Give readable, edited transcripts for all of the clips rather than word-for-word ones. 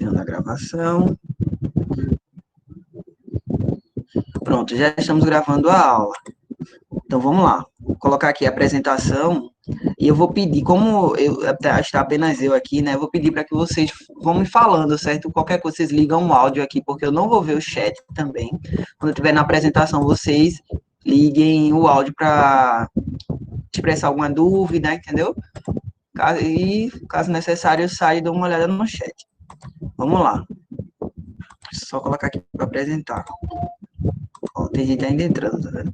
Iniciando a gravação. Pronto, já estamos gravando a aula. Então, vamos lá. Vou colocar aqui a apresentação e eu vou pedir, como está apenas eu aqui, né? Eu vou pedir para que vocês vão me falando, certo? Qualquer coisa, vocês ligam o áudio aqui, porque eu não vou ver o chat também. Quando eu estiver na apresentação, vocês liguem o áudio para expressar alguma dúvida, entendeu? E, caso necessário, eu saio e dou uma olhada no chat. Vamos lá. Só colocar aqui para apresentar. Ó, tem gente ainda entrando, tá vendo?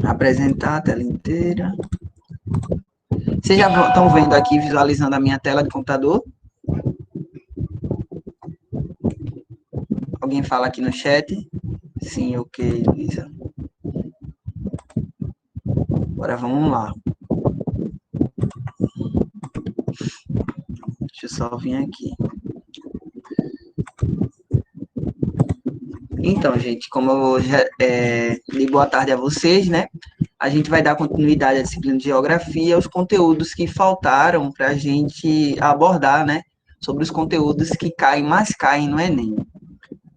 Apresentar a tela inteira. Vocês já estão vendo aqui, visualizando a minha tela de computador? Alguém fala aqui no chat? Sim, ok, Luísa. Agora vamos lá. Deixa eu só vir aqui. Então, gente, como eu já dei boa tarde a vocês, né? A gente vai dar continuidade à disciplina de Geografia, os conteúdos que faltaram para a gente abordar, né? Sobre os conteúdos que caem, mais caem no Enem.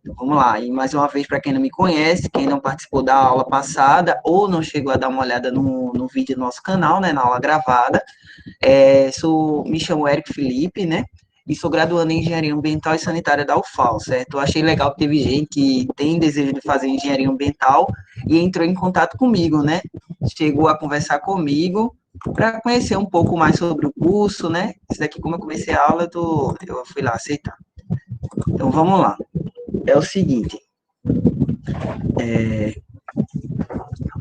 Então, vamos lá. E mais uma vez, para quem não me conhece, quem não participou da aula passada ou não chegou a dar uma olhada no vídeo do nosso canal, né? Na aula gravada, me chamo Érico Felipe, né? E sou graduando em Engenharia Ambiental e Sanitária da UFAL, certo? Eu achei legal que teve gente que tem desejo de fazer Engenharia Ambiental e entrou em contato comigo, né? Chegou a conversar comigo para conhecer um pouco mais sobre o curso, né? Isso daqui, como eu comecei a aula, eu fui lá aceitar. Então, vamos lá. É o seguinte.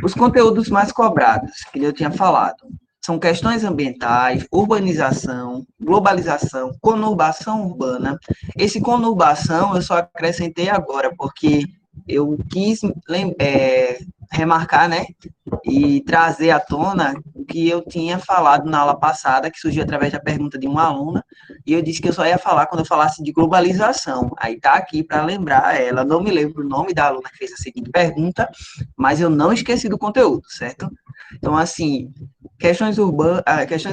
Os conteúdos mais cobrados, que eu tinha falado, são questões ambientais, urbanização, globalização, conurbação urbana. Esse conurbação eu só acrescentei agora, porque eu quis remarcar, né, e trazer à tona o que eu tinha falado na aula passada, que surgiu através da pergunta de uma aluna, e eu disse que eu só ia falar quando eu falasse de globalização. Aí está aqui para lembrar ela, não me lembro o nome da aluna que fez a seguinte pergunta, mas eu não esqueci do conteúdo, certo? Então, assim, questões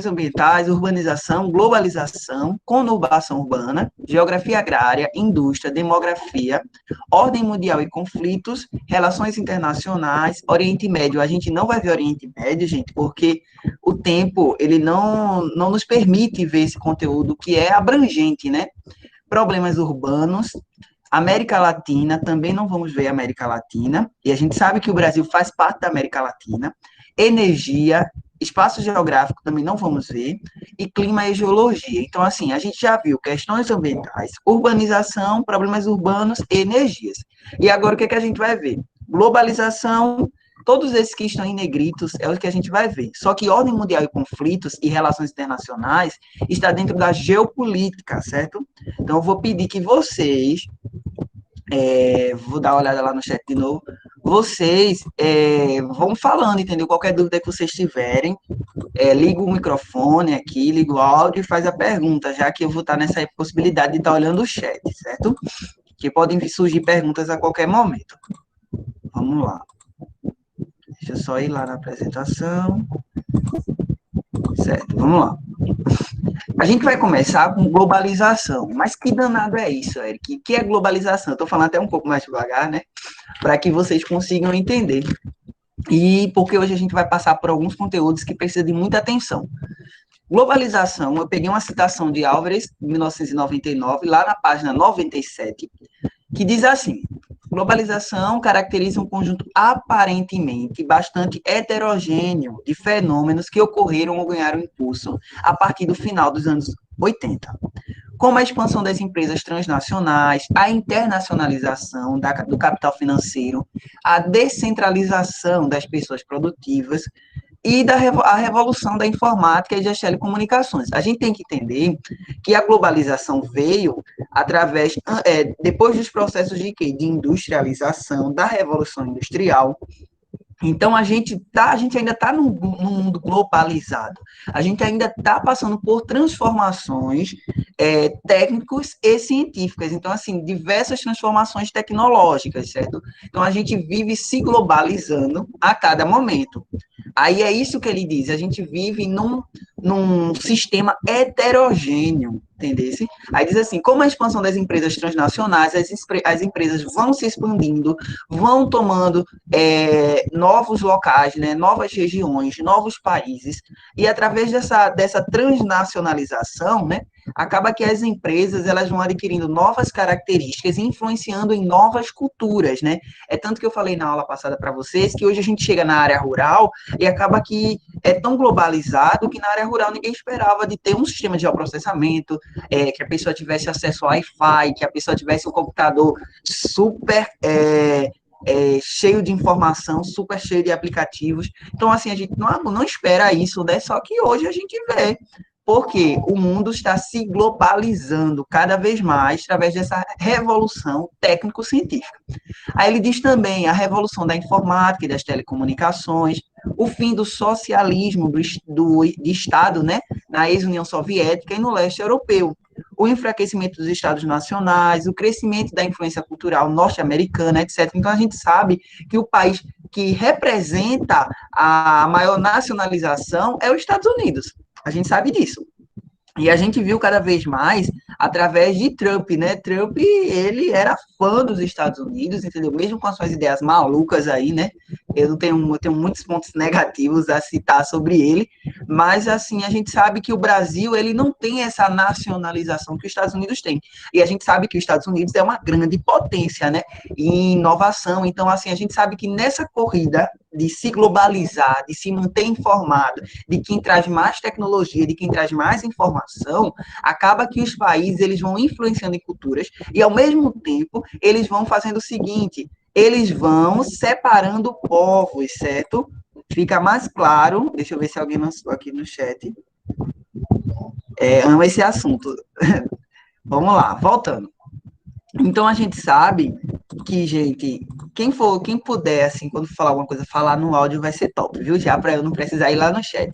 ambientais, urbanização, globalização, conurbação urbana, geografia agrária, indústria, demografia, ordem mundial e conflitos, relações internacionais, Oriente Médio. A gente não vai ver Oriente Médio, gente, porque o tempo, ele não nos permite ver esse conteúdo que é abrangente, né? Problemas urbanos, América Latina, também não vamos ver América Latina, e a gente sabe que o Brasil faz parte da América Latina, energia, espaço geográfico também não vamos ver, e clima e geologia. Então, assim, a gente já viu questões ambientais, urbanização, problemas urbanos e energias. E agora o que, é que a gente vai ver? Globalização, todos esses que estão em negritos é o que a gente vai ver. Só que ordem mundial e conflitos e relações internacionais está dentro da geopolítica, certo? Então, eu vou pedir que vocês, vou dar uma olhada lá no chat de novo, vocês vão falando, entendeu? Qualquer dúvida que vocês tiverem, liga o microfone aqui, liga o áudio e faz a pergunta, já que eu vou estar nessa possibilidade de estar olhando o chat, certo? Que podem surgir perguntas a qualquer momento. Vamos lá. Deixa eu só ir lá na apresentação. Certo, vamos lá. A gente vai começar com globalização. Mas que danado é isso, Eric? O que é globalização? Estou falando até um pouco mais devagar, né? Para que vocês consigam entender. E porque hoje a gente vai passar por alguns conteúdos que precisam de muita atenção. Globalização, eu peguei uma citação de Álvares, de 1999, lá na página 97, que diz assim: globalização caracteriza um conjunto aparentemente bastante heterogêneo de fenômenos que ocorreram ou ganharam impulso a partir do final dos anos 80, como a expansão das empresas transnacionais, a internacionalização do capital financeiro, a descentralização das pessoas produtivas e a revolução da informática e das telecomunicações. A gente tem que entender que a globalização veio depois dos processos de quê? De industrialização, da revolução industrial. Então, a gente ainda está num mundo globalizado. A gente ainda está passando por transformações técnicas e científicas. Então, assim, diversas transformações tecnológicas, certo? Então, a gente vive se globalizando a cada momento. Aí é isso que ele diz, a gente vive num sistema heterogêneo, entendeu? Aí diz assim, como a expansão das empresas transnacionais, as empresas vão se expandindo, vão tomando novos locais, né, novas regiões, novos países, e através dessa transnacionalização, né, acaba que as empresas elas vão adquirindo novas características, influenciando em novas culturas, né? É tanto que eu falei na aula passada para vocês que hoje a gente chega na área rural e acaba que é tão globalizado que na área rural ninguém esperava de ter um sistema de geoprocessamento, que a pessoa tivesse acesso ao Wi-Fi, que a pessoa tivesse um computador super cheio de informação, super cheio de aplicativos. Então, assim, a gente não espera isso, né? Só que hoje a gente vê. Porque o mundo está se globalizando cada vez mais através dessa revolução técnico-científica. Aí ele diz também a revolução da informática e das telecomunicações, o fim do socialismo de Estado, né, na ex-União Soviética e no leste europeu, o enfraquecimento dos Estados nacionais, o crescimento da influência cultural norte-americana, etc. Então, a gente sabe que o país que representa a maior nacionalização é os Estados Unidos. A gente sabe disso. E a gente viu cada vez mais através de Trump, né? Trump, ele era fã dos Estados Unidos, entendeu? Mesmo com as suas ideias malucas aí, né? Eu tenho muitos pontos negativos a citar sobre ele, mas, assim, a gente sabe que o Brasil, ele não tem essa nacionalização que os Estados Unidos têm. E a gente sabe que os Estados Unidos é uma grande potência, né? Em inovação. Então, assim, a gente sabe que nessa corrida de se globalizar, de se manter informado, de quem traz mais tecnologia, de quem traz mais informação, acaba que os países eles vão influenciando em culturas e, ao mesmo tempo, eles vão fazendo o seguinte, eles vão separando povos, certo? Fica mais claro, deixa eu ver se alguém lançou aqui no chat, ama esse assunto. Vamos lá, voltando. Então, a gente sabe que, gente, quem puder, assim, quando falar alguma coisa, falar no áudio vai ser top, viu? Já para eu não precisar ir lá no chat.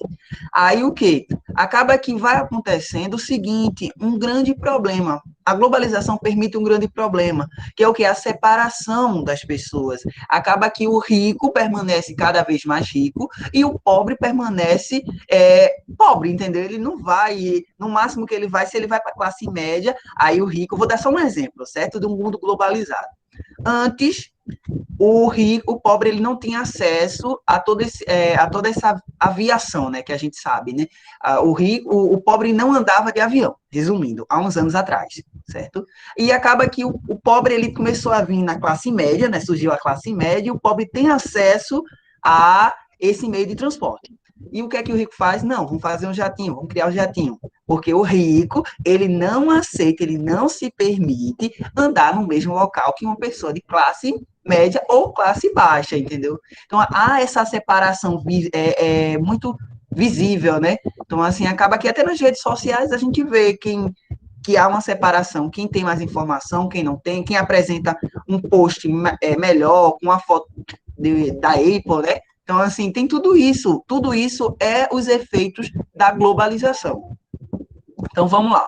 Aí o quê? Acaba que vai acontecendo o seguinte, um grande problema. A globalização permite um grande problema, que é o que? A separação das pessoas. Acaba que o rico permanece cada vez mais rico e o pobre permanece pobre, entendeu? Ele não vai, no máximo que ele vai, se ele vai para a classe média, aí o rico, vou dar só um exemplo, certo? De um mundo globalizado. Antes, o rico, o pobre, ele não tinha acesso a toda essa aviação, né, que a gente sabe, né? O pobre não andava de avião, resumindo, há uns anos atrás, certo? E acaba que o pobre, ele começou a vir na classe média, né? Surgiu a classe média, e o pobre tem acesso a esse meio de transporte. E o que é que o rico faz? Não, vamos fazer um jatinho, vamos criar um jatinho. Porque o rico, ele não aceita, ele não se permite andar no mesmo local que uma pessoa de classe média ou classe baixa, entendeu? Então, há essa separação muito visível, né? Então, assim, acaba que até nas redes sociais a gente vê que há uma separação, quem tem mais informação, quem não tem, quem apresenta um post melhor, com uma foto da Apple, né? Então, assim, tem tudo isso é os efeitos da globalização. Então, vamos lá.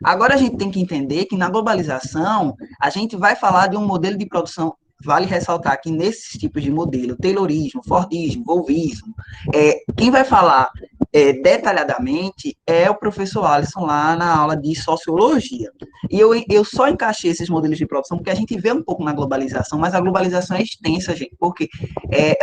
Agora a gente tem que entender que na globalização, a gente vai falar de um modelo de produção, vale ressaltar que nesses tipos de modelo, Taylorismo, Fordismo, Volvismo, quem vai falar detalhadamente é o professor Alisson lá na aula de Sociologia. E eu só encaixei esses modelos de produção porque a gente vê um pouco na globalização, mas a globalização é extensa, gente, porque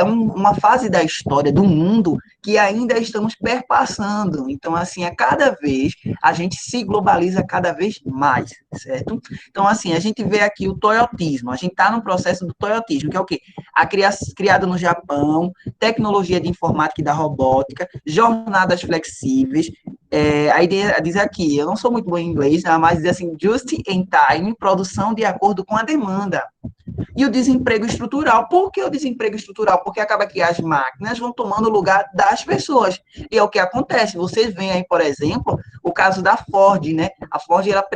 uma fase da história do mundo que ainda estamos perpassando. Então, assim, a cada vez a gente se globaliza cada vez mais, certo? Então, assim, a gente vê aqui o toyotismo, a gente está no processo do toyotismo, que é o quê? Criado no Japão, tecnologia de informática e da robótica, jornadas flexíveis, aí diz aqui, eu não sou muito bom em inglês, né, mas diz assim, just in time, produção de acordo com a demanda. E o desemprego estrutural. Por que o desemprego estrutural? Porque acaba que as máquinas vão tomando o lugar das pessoas. E é o que acontece. Vocês veem aí, por exemplo, o caso da Ford, né? A Ford, ela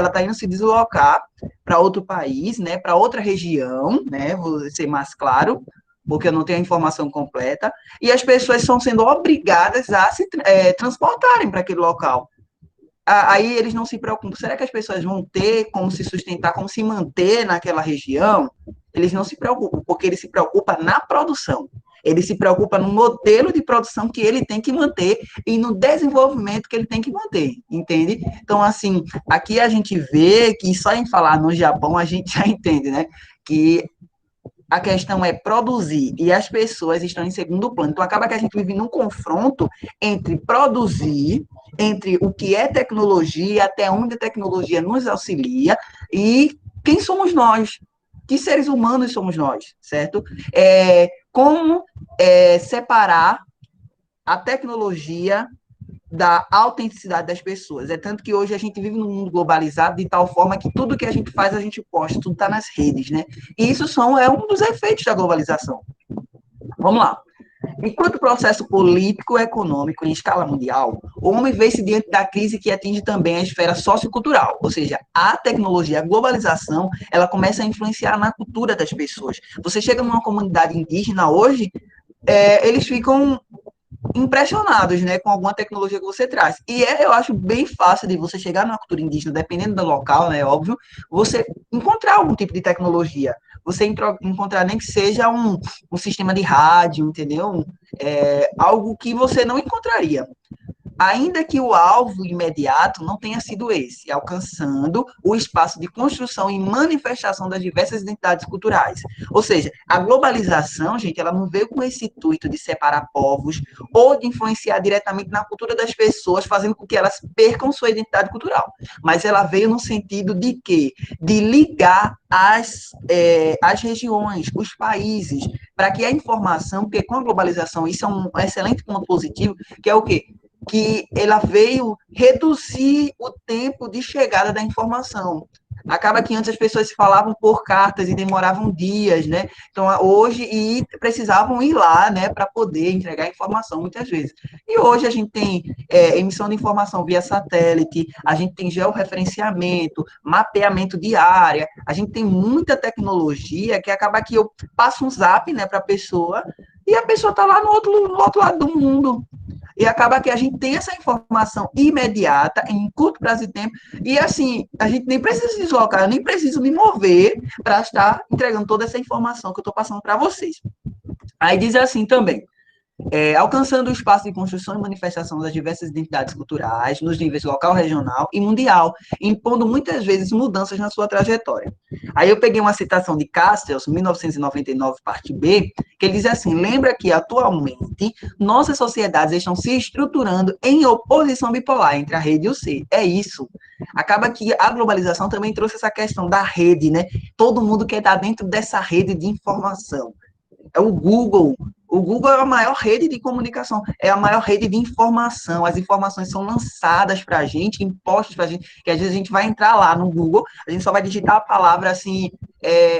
está indo se deslocar para outro país, né? Para outra região, né? Vou ser mais claro, porque eu não tenho a informação completa. E as pessoas estão sendo obrigadas a se transportarem para aquele local. aí eles não se preocupam. Será que as pessoas vão ter como se sustentar, como se manter naquela região? Eles não se preocupam, porque ele se preocupa na produção. Ele se preocupa no modelo de produção que ele tem que manter e no desenvolvimento que ele tem que manter, entende? Então, assim, aqui a gente vê que só em falar no Japão a gente já entende, né? Que a questão é produzir e as pessoas estão em segundo plano. Então, acaba que a gente vive num confronto entre produzir, entre o que é tecnologia, até onde a tecnologia nos auxilia e quem somos nós, que seres humanos somos nós, certo? Como separar a tecnologia da autenticidade das pessoas. É tanto que hoje a gente vive num mundo globalizado de tal forma que tudo que a gente faz, a gente posta, tudo está nas redes, né? E isso é um dos efeitos da globalização. Vamos lá. Enquanto processo político e econômico em escala mundial, o homem vê-se diante da crise que atinge também a esfera sociocultural, ou seja, a tecnologia, a globalização, ela começa a influenciar na cultura das pessoas. Você chega numa comunidade indígena hoje, eles ficam impressionados, né, com alguma tecnologia que você traz. E eu acho bem fácil de você chegar numa cultura indígena, dependendo do local, né, óbvio, você encontrar algum tipo de tecnologia. Você encontrar nem que seja um sistema de rádio, entendeu? Algo que você não encontraria, ainda que o alvo imediato não tenha sido esse, alcançando o espaço de construção e manifestação das diversas identidades culturais. Ou seja, a globalização, gente, ela não veio com esse intuito de separar povos ou de influenciar diretamente na cultura das pessoas, fazendo com que elas percam sua identidade cultural. Mas ela veio no sentido de quê? De ligar as regiões, os países, para que a informação, porque com a globalização, isso é um excelente ponto positivo, que é o quê? Que ela veio reduzir o tempo de chegada da informação. Acaba que antes as pessoas se falavam por cartas e demoravam dias, né? Então, hoje, e precisavam ir lá, né, para poder entregar a informação, muitas vezes. E hoje a gente tem emissão de informação via satélite, a gente tem georreferenciamento, mapeamento de área, a gente tem muita tecnologia que acaba que eu passo um zap, né, para a pessoa, e a pessoa está lá no outro lado do mundo, e acaba que a gente tem essa informação imediata, em curto prazo de tempo, e assim, a gente nem precisa se deslocar, eu nem preciso me mover para estar entregando toda essa informação que eu estou passando para vocês. Aí diz assim também, alcançando o espaço de construção e manifestação das diversas identidades culturais nos níveis local, regional e mundial, impondo muitas vezes mudanças na sua trajetória. Aí eu peguei uma citação de Castells, 1999, parte B, que ele diz assim, lembra que atualmente nossas sociedades estão se estruturando em oposição bipolar entre a rede e o ser. É isso. Acaba que a globalização também trouxe essa questão da rede, né? Todo mundo quer estar dentro dessa rede de informação. É o Google. O Google é a maior rede de comunicação, é a maior rede de informação. As informações são lançadas para a gente, impostas para a gente, que às vezes a gente vai entrar lá no Google, a gente só vai digitar a palavra assim,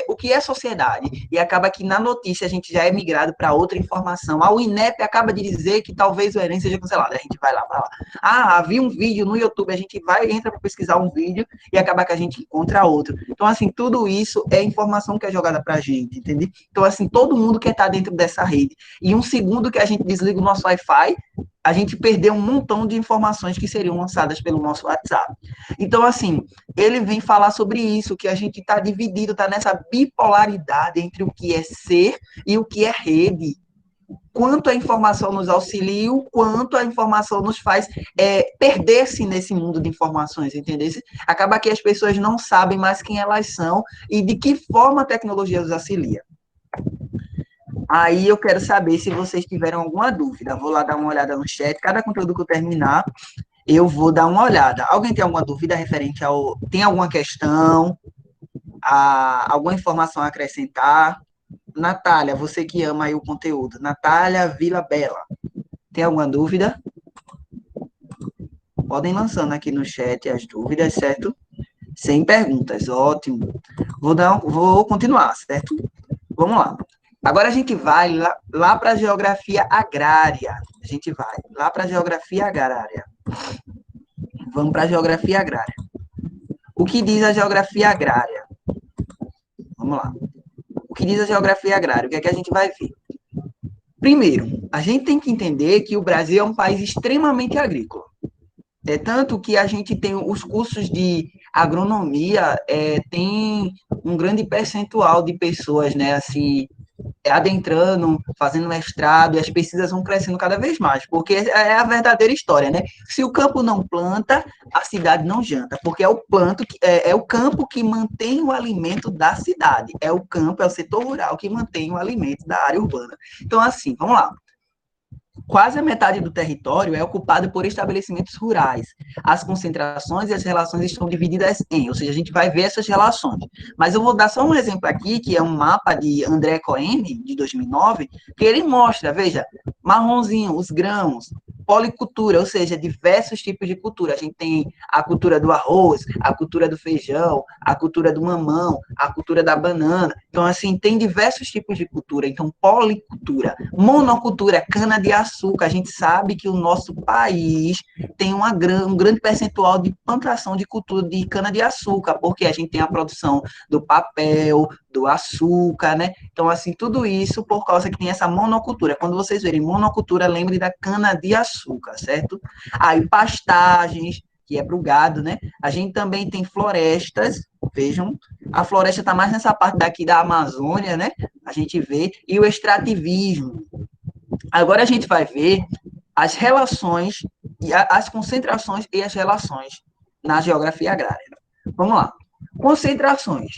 o que é sociedade? E acaba que na notícia a gente já é migrado para outra informação. A INEP acaba de dizer que talvez o Enem seja cancelado. A gente vai lá, vai lá. Ah, havia um vídeo no YouTube, a gente vai, entra para pesquisar um vídeo e acaba que a gente encontra outro. Então, assim, tudo isso é informação que é jogada para a gente, entendeu? Então, assim, todo mundo quer estar dentro dessa rede. E um segundo que a gente desliga o nosso Wi-Fi, a gente perdeu um montão de informações que seriam lançadas pelo nosso WhatsApp. Então, assim, ele vem falar sobre isso, que a gente está dividido, está nessa bipolaridade entre o que é ser e o que é rede. Quanto a informação nos auxilia, o quanto a informação nos faz perder-se nesse mundo de informações, entendeu? Acaba que as pessoas não sabem mais quem elas são e de que forma a tecnologia os auxilia. Aí eu quero saber se vocês tiveram alguma dúvida. Vou lá dar uma olhada no chat. Cada conteúdo que eu terminar, eu vou dar uma olhada. Alguém tem alguma dúvida referente ao... Tem alguma questão? Alguma informação a acrescentar? Natália, você que ama aí o conteúdo. Natália Vila Bela. Tem alguma dúvida? Podem lançando aqui no chat as dúvidas, certo? Sem perguntas, ótimo. Vou continuar, certo? Vamos lá. Agora a gente vai lá para a geografia agrária. A gente vai lá para a geografia agrária. Vamos para a geografia agrária. O que diz a geografia agrária? Vamos lá. O que diz a geografia agrária? O que é que a gente vai ver? Primeiro, a gente tem que entender que o Brasil é um país extremamente agrícola. É tanto que a gente tem os cursos de agronomia, tem um grande percentual de pessoas, né, assim, adentrando, fazendo mestrado, e as pesquisas vão crescendo cada vez mais, porque é a verdadeira história, né? Se o campo não planta, a cidade não janta, porque é o campo que mantém o alimento da cidade, é o campo, é o setor rural que mantém o alimento da área urbana. Então, assim, vamos lá. Quase a metade do território é ocupado por estabelecimentos rurais. As concentrações e as relações estão divididas em, ou seja, a gente vai ver essas relações. Mas eu vou dar só um exemplo aqui, que é um mapa de André Cohen, de 2009, que ele mostra, veja, marronzinho, os grãos, policultura, ou seja, diversos tipos de cultura. A gente tem a cultura do arroz, a cultura do feijão, a cultura do mamão, a cultura da banana. Então, assim, tem diversos tipos de cultura. Então, policultura. Monocultura, cana-de-açúcar. A gente sabe que o nosso país tem um grande percentual de plantação de cultura de cana-de-açúcar, porque a gente tem a produção do papel, do açúcar, né? Então, assim, tudo isso por causa que tem essa monocultura. Quando vocês verem monocultura, lembre da cana-de-açúcar, certo? Aí, pastagens, que é para o gado, né? A gente também tem florestas, vejam, a floresta está mais nessa parte daqui da Amazônia, né? A gente vê, e o extrativismo. Agora a gente vai ver as relações, as concentrações e as relações na geografia agrária. Vamos lá. Concentrações.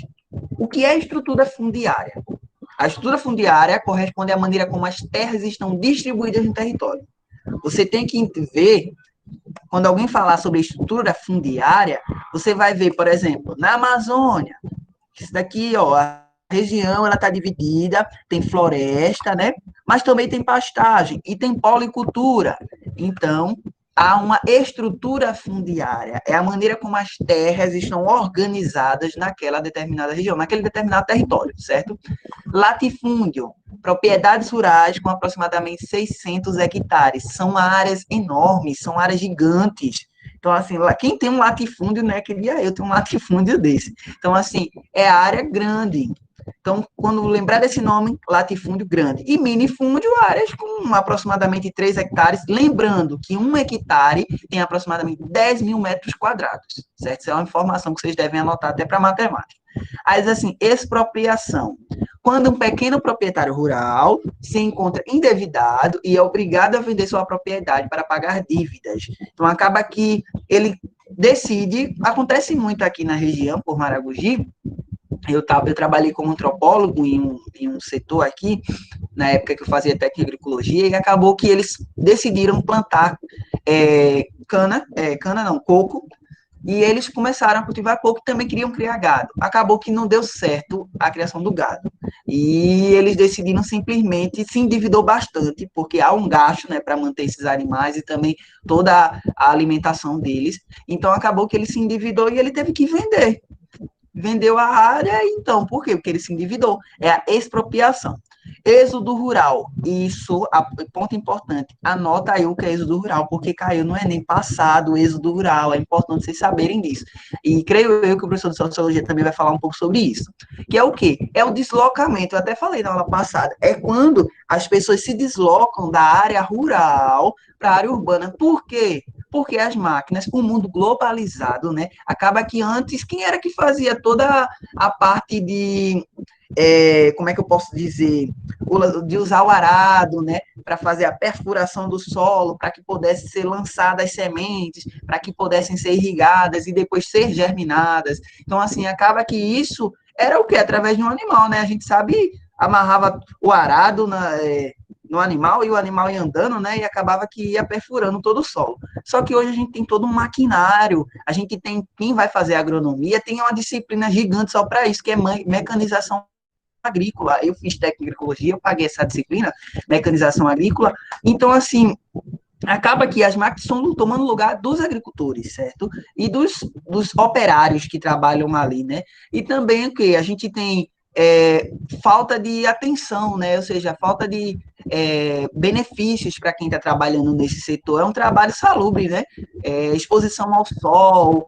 O que é a estrutura fundiária? A estrutura fundiária corresponde à maneira como as terras estão distribuídas no território. Você tem que ver, quando alguém falar sobre estrutura fundiária, você vai ver, por exemplo, na Amazônia, isso daqui, ó, a região ela está dividida, tem floresta, né? Mas também tem pastagem e tem policultura. Então, há uma estrutura fundiária, é a maneira como as terras estão organizadas naquela determinada região, naquele determinado território, certo? Latifúndio, propriedades rurais com aproximadamente 600 hectares. São áreas enormes, são áreas gigantes. Então, assim, quem tem um latifúndio, né, queria eu ter um latifúndio desse. Então, assim, é área grande. Então, quando lembrar desse nome, latifúndio grande. E minifúndio, áreas com aproximadamente 3 hectares. Lembrando que 1 hectare tem aproximadamente 10 mil metros quadrados, certo? Isso é uma informação que vocês devem anotar até para matemática. Aí, assim, expropriação. Quando um pequeno proprietário rural se encontra endividado e é obrigado a vender sua propriedade para pagar dívidas. Então, acaba que ele decide, acontece muito aqui na região, por Maragogi, eu trabalhei como antropólogo em um setor aqui, na época que eu fazia técnica de agroecologia, e acabou que eles decidiram plantar coco, e eles começaram a cultivar coco e também queriam criar gado. Acabou que não deu certo a criação do gado. E eles decidiram simplesmente, se endividou bastante, porque há um gasto, né, para manter esses animais e também toda a alimentação deles. Então acabou que ele se endividou e ele teve que vender. Vendeu a área, então, por quê? Porque ele se endividou. É a expropriação. Êxodo rural, isso, ponto importante, anota aí o que é êxodo rural, porque caiu no Enem passado, o êxodo rural, é importante vocês saberem disso. E creio eu que o professor de sociologia também vai falar um pouco sobre isso. Que é o quê? É o deslocamento, eu até falei na aula passada, é quando as pessoas se deslocam da área rural para a área urbana. Por quê? Porque as máquinas, o mundo globalizado, né? Acaba que antes, quem era que fazia toda a parte de como é que eu posso dizer, de usar o arado, né, para fazer a perfuração do solo, para que pudesse ser lançadas as sementes, para que pudessem ser irrigadas e depois ser germinadas. Então, assim, acaba que isso era o quê? Através de um animal, né? A gente sabe, amarrava o arado no animal e o animal ia andando, né? E acabava que ia perfurando todo o solo. Só que hoje a gente tem todo um maquinário, a gente tem, quem vai fazer agronomia, tem uma disciplina gigante só para isso, que é mecanização agrícola. Eu fiz técnica de agroecologia, eu paguei essa disciplina, mecanização agrícola. Então, assim, acaba que as máquinas estão tomando lugar dos agricultores, certo? E dos operários que trabalham ali, né? E também o que a gente tem falta de atenção, né? Ou seja, falta de benefícios para quem está trabalhando nesse setor. É um trabalho salubre, né? Exposição ao sol,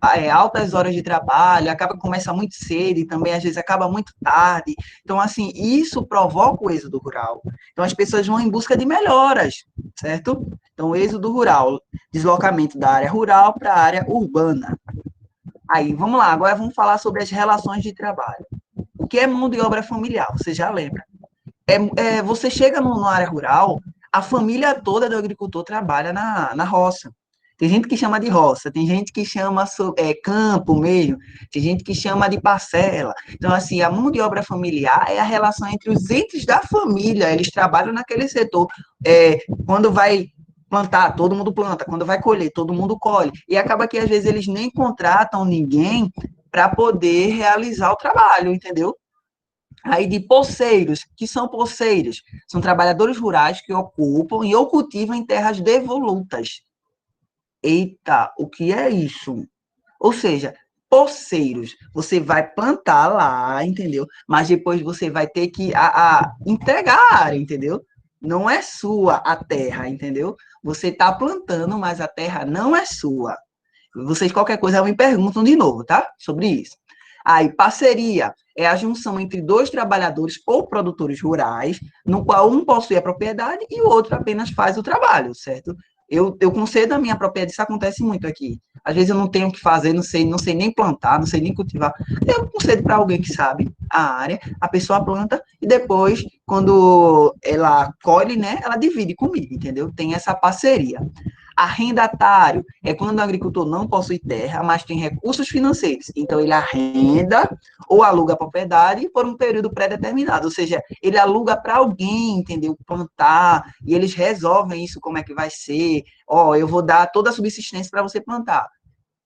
altas horas de trabalho, acaba que começa muito cedo e também, às vezes, acaba muito tarde. Então, assim, isso provoca o êxodo rural. Então, as pessoas vão em busca de melhoras, certo? Então, o êxodo rural, deslocamento da área rural para a área urbana. Aí, vamos lá, agora vamos falar sobre as relações de trabalho. O que é mão de obra familiar? Você já lembra? Você chega numa área rural, a família toda do agricultor trabalha na roça. Tem gente que chama de roça, tem gente que chama campo mesmo, tem gente que chama de parcela. Então, assim, a mão de obra familiar é a relação entre os entes da família, eles trabalham naquele setor. Quando vai plantar, todo mundo planta, quando vai colher, todo mundo colhe. E acaba que, às vezes, eles nem contratam ninguém para poder realizar o trabalho, entendeu? Aí de poceiros, que são poceiros? São trabalhadores rurais que ocupam e ou cultivam em terras devolutas. Eita, o que é isso? Ou seja, poceiros, você vai plantar lá, entendeu? Mas depois você vai ter que entregar a área, entendeu? Não é sua a terra, entendeu? Você está plantando, mas a terra não é sua. Vocês, qualquer coisa, me perguntam de novo, tá? Sobre isso. Aí, parceria é a junção entre dois trabalhadores ou produtores rurais, no qual um possui a propriedade e o outro apenas faz o trabalho, certo? Eu concedo a minha propriedade, isso acontece muito aqui. Às vezes eu não tenho o que fazer, não sei nem plantar, não sei nem cultivar. Eu concedo para alguém que sabe a área, a pessoa planta e depois, quando ela colhe, né, ela divide comigo, entendeu? Tem essa parceria. Arrendatário é quando o agricultor não possui terra, mas tem recursos financeiros. Então, ele arrenda ou aluga a propriedade por um período pré-determinado. Ou seja, ele aluga para alguém, entendeu? Plantar, e eles resolvem isso, como é que vai ser. Eu vou dar toda a subsistência para você plantar.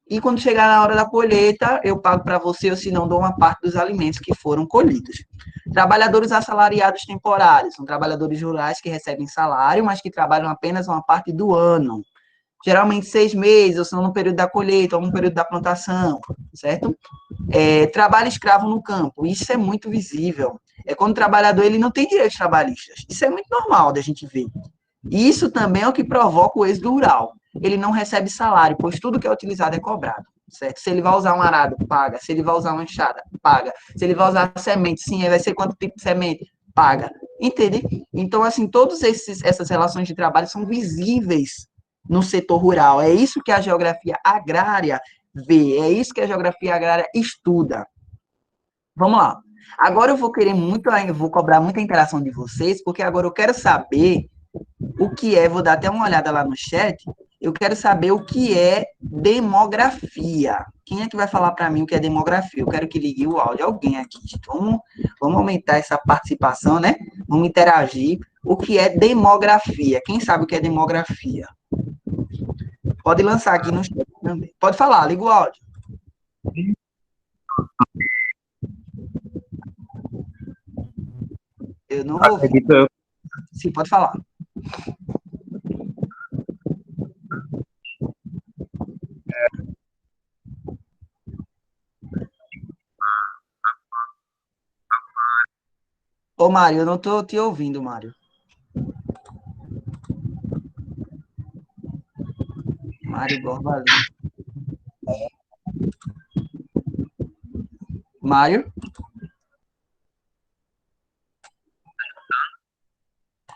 E quando chegar na hora da colheita, eu pago para você, ou se não, dou uma parte dos alimentos que foram colhidos. Trabalhadores assalariados temporários, são trabalhadores rurais que recebem salário, mas que trabalham apenas uma parte do ano. Geralmente 6 meses, ou se não no período da colheita, ou no período da plantação, certo? Trabalho escravo no campo, isso é muito visível. É quando o trabalhador ele não tem direitos trabalhistas. Isso é muito normal da gente ver. E isso também é o que provoca o êxodo rural. Ele não recebe salário, pois tudo que é utilizado é cobrado, certo? Se ele vai usar um arado, paga. Se ele vai usar uma enxada, paga. Se ele vai usar semente, sim, vai ser quanto tipo de semente, paga. Entende? Então, assim, todas essas relações de trabalho são visíveis no setor rural. É isso que a geografia agrária vê, é isso que a geografia agrária estuda. Vamos lá. Agora eu vou querer muito, vou cobrar muita interação de vocês, porque agora eu quero saber o que é, vou dar até uma olhada lá no chat, eu quero saber o que é demografia. Quem é que vai falar para mim o que é demografia? Eu quero que ligue o áudio, alguém aqui. Vamos aumentar essa participação, né? Vamos interagir. O que é demografia? Quem sabe o que é demografia? Pode lançar aqui no chat também. Pode falar, liga o áudio. Eu não ouvi. Sim, pode falar. Ô, Mário, eu não estou te ouvindo, Mário. Mário Borba Lima. Mário?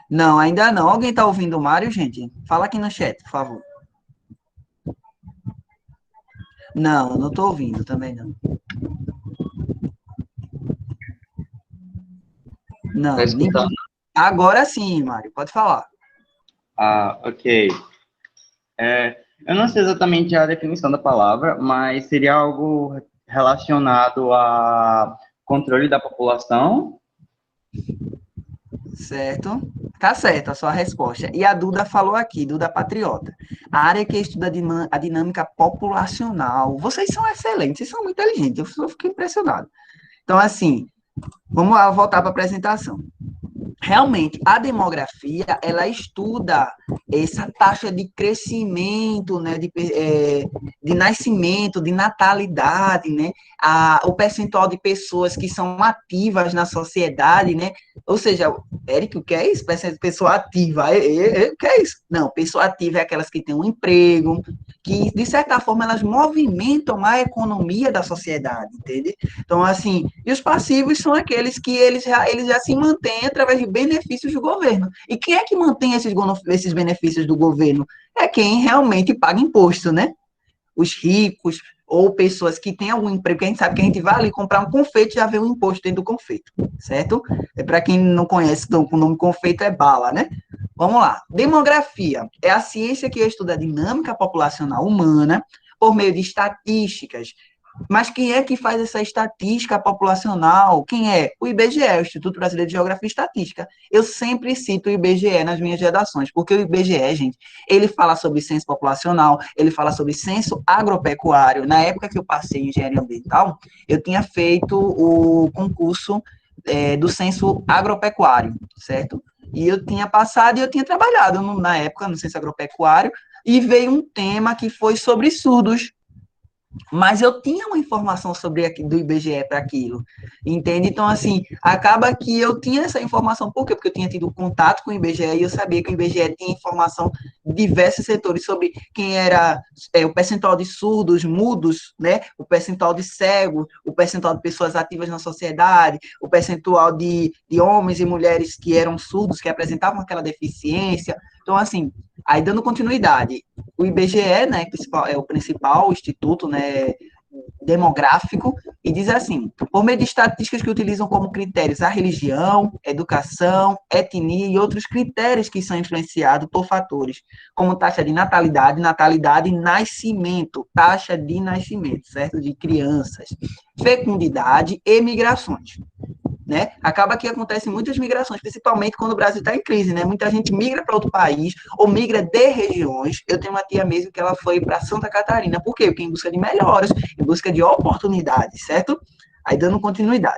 Não, ainda não. Alguém está ouvindo o Mário, gente? Fala aqui no chat, por favor. Não, não estou ouvindo também, não. Não, ninguém. Agora sim, Mário, pode falar. Ok. Eu não sei exatamente a definição da palavra, mas seria algo relacionado a controle da população. Certo? Tá certo a sua resposta. E a Duda falou aqui, Duda Patriota. A área que estuda a dinâmica populacional. Vocês são excelentes, vocês são muito inteligentes, eu só fiquei impressionado. Então, assim, vamos lá voltar para a apresentação. Realmente, a demografia, ela estuda essa taxa de crescimento, né, de nascimento, de natalidade, né, o percentual de pessoas que são ativas na sociedade, né, ou seja, Érico, o que é isso? Pessoa ativa, o que é isso? Não, pessoa ativa é aquelas que têm um emprego, que, de certa forma, elas movimentam a economia da sociedade, entende? Então, assim, e os passivos são aqueles que eles já se mantêm através de benefícios do governo. E quem é que mantém esses benefícios do governo? É quem realmente paga imposto, né? Os ricos ou pessoas que têm algum emprego, que a gente sabe que a gente vai ali comprar um confeito e já vê um imposto dentro do confeito, certo? É para quem não conhece, então, o nome confeito é bala, né? Vamos lá. Demografia é a ciência que estuda a dinâmica populacional humana por meio de estatísticas. Mas quem é que faz essa estatística populacional? Quem é? O IBGE, o Instituto Brasileiro de Geografia e Estatística. Eu sempre cito o IBGE nas minhas redações, porque o IBGE, gente, ele fala sobre censo populacional, ele fala sobre censo agropecuário. Na época que eu passei em engenharia ambiental, eu tinha feito o concurso do censo agropecuário, certo? E eu tinha passado e eu tinha trabalhado na época no censo agropecuário, e veio um tema que foi sobre surdos. Mas eu tinha uma informação sobre do IBGE para aquilo, entende? Então, assim, acaba que eu tinha essa informação, por quê? Porque eu tinha tido contato com o IBGE e eu sabia que o IBGE tinha informação de diversos setores sobre quem era o percentual de surdos, mudos, né? O percentual de cegos, o percentual de pessoas ativas na sociedade, o percentual de homens e mulheres que eram surdos, que apresentavam aquela deficiência. Então, assim, aí dando continuidade, o IBGE, né, é o principal instituto, né, demográfico, e diz assim, por meio de estatísticas que utilizam como critérios a religião, educação, etnia e outros critérios que são influenciados por fatores como taxa de natalidade e nascimento, taxa de nascimento, certo? De crianças, fecundidade e migrações. Né? Acaba que acontecem muitas migrações, principalmente quando o Brasil está em crise, né? Muita gente migra para outro país ou migra de regiões. Eu tenho uma tia mesmo que ela foi para Santa Catarina. Por quê? Porque em busca de melhoras, em busca de oportunidades, certo? Aí dando continuidade.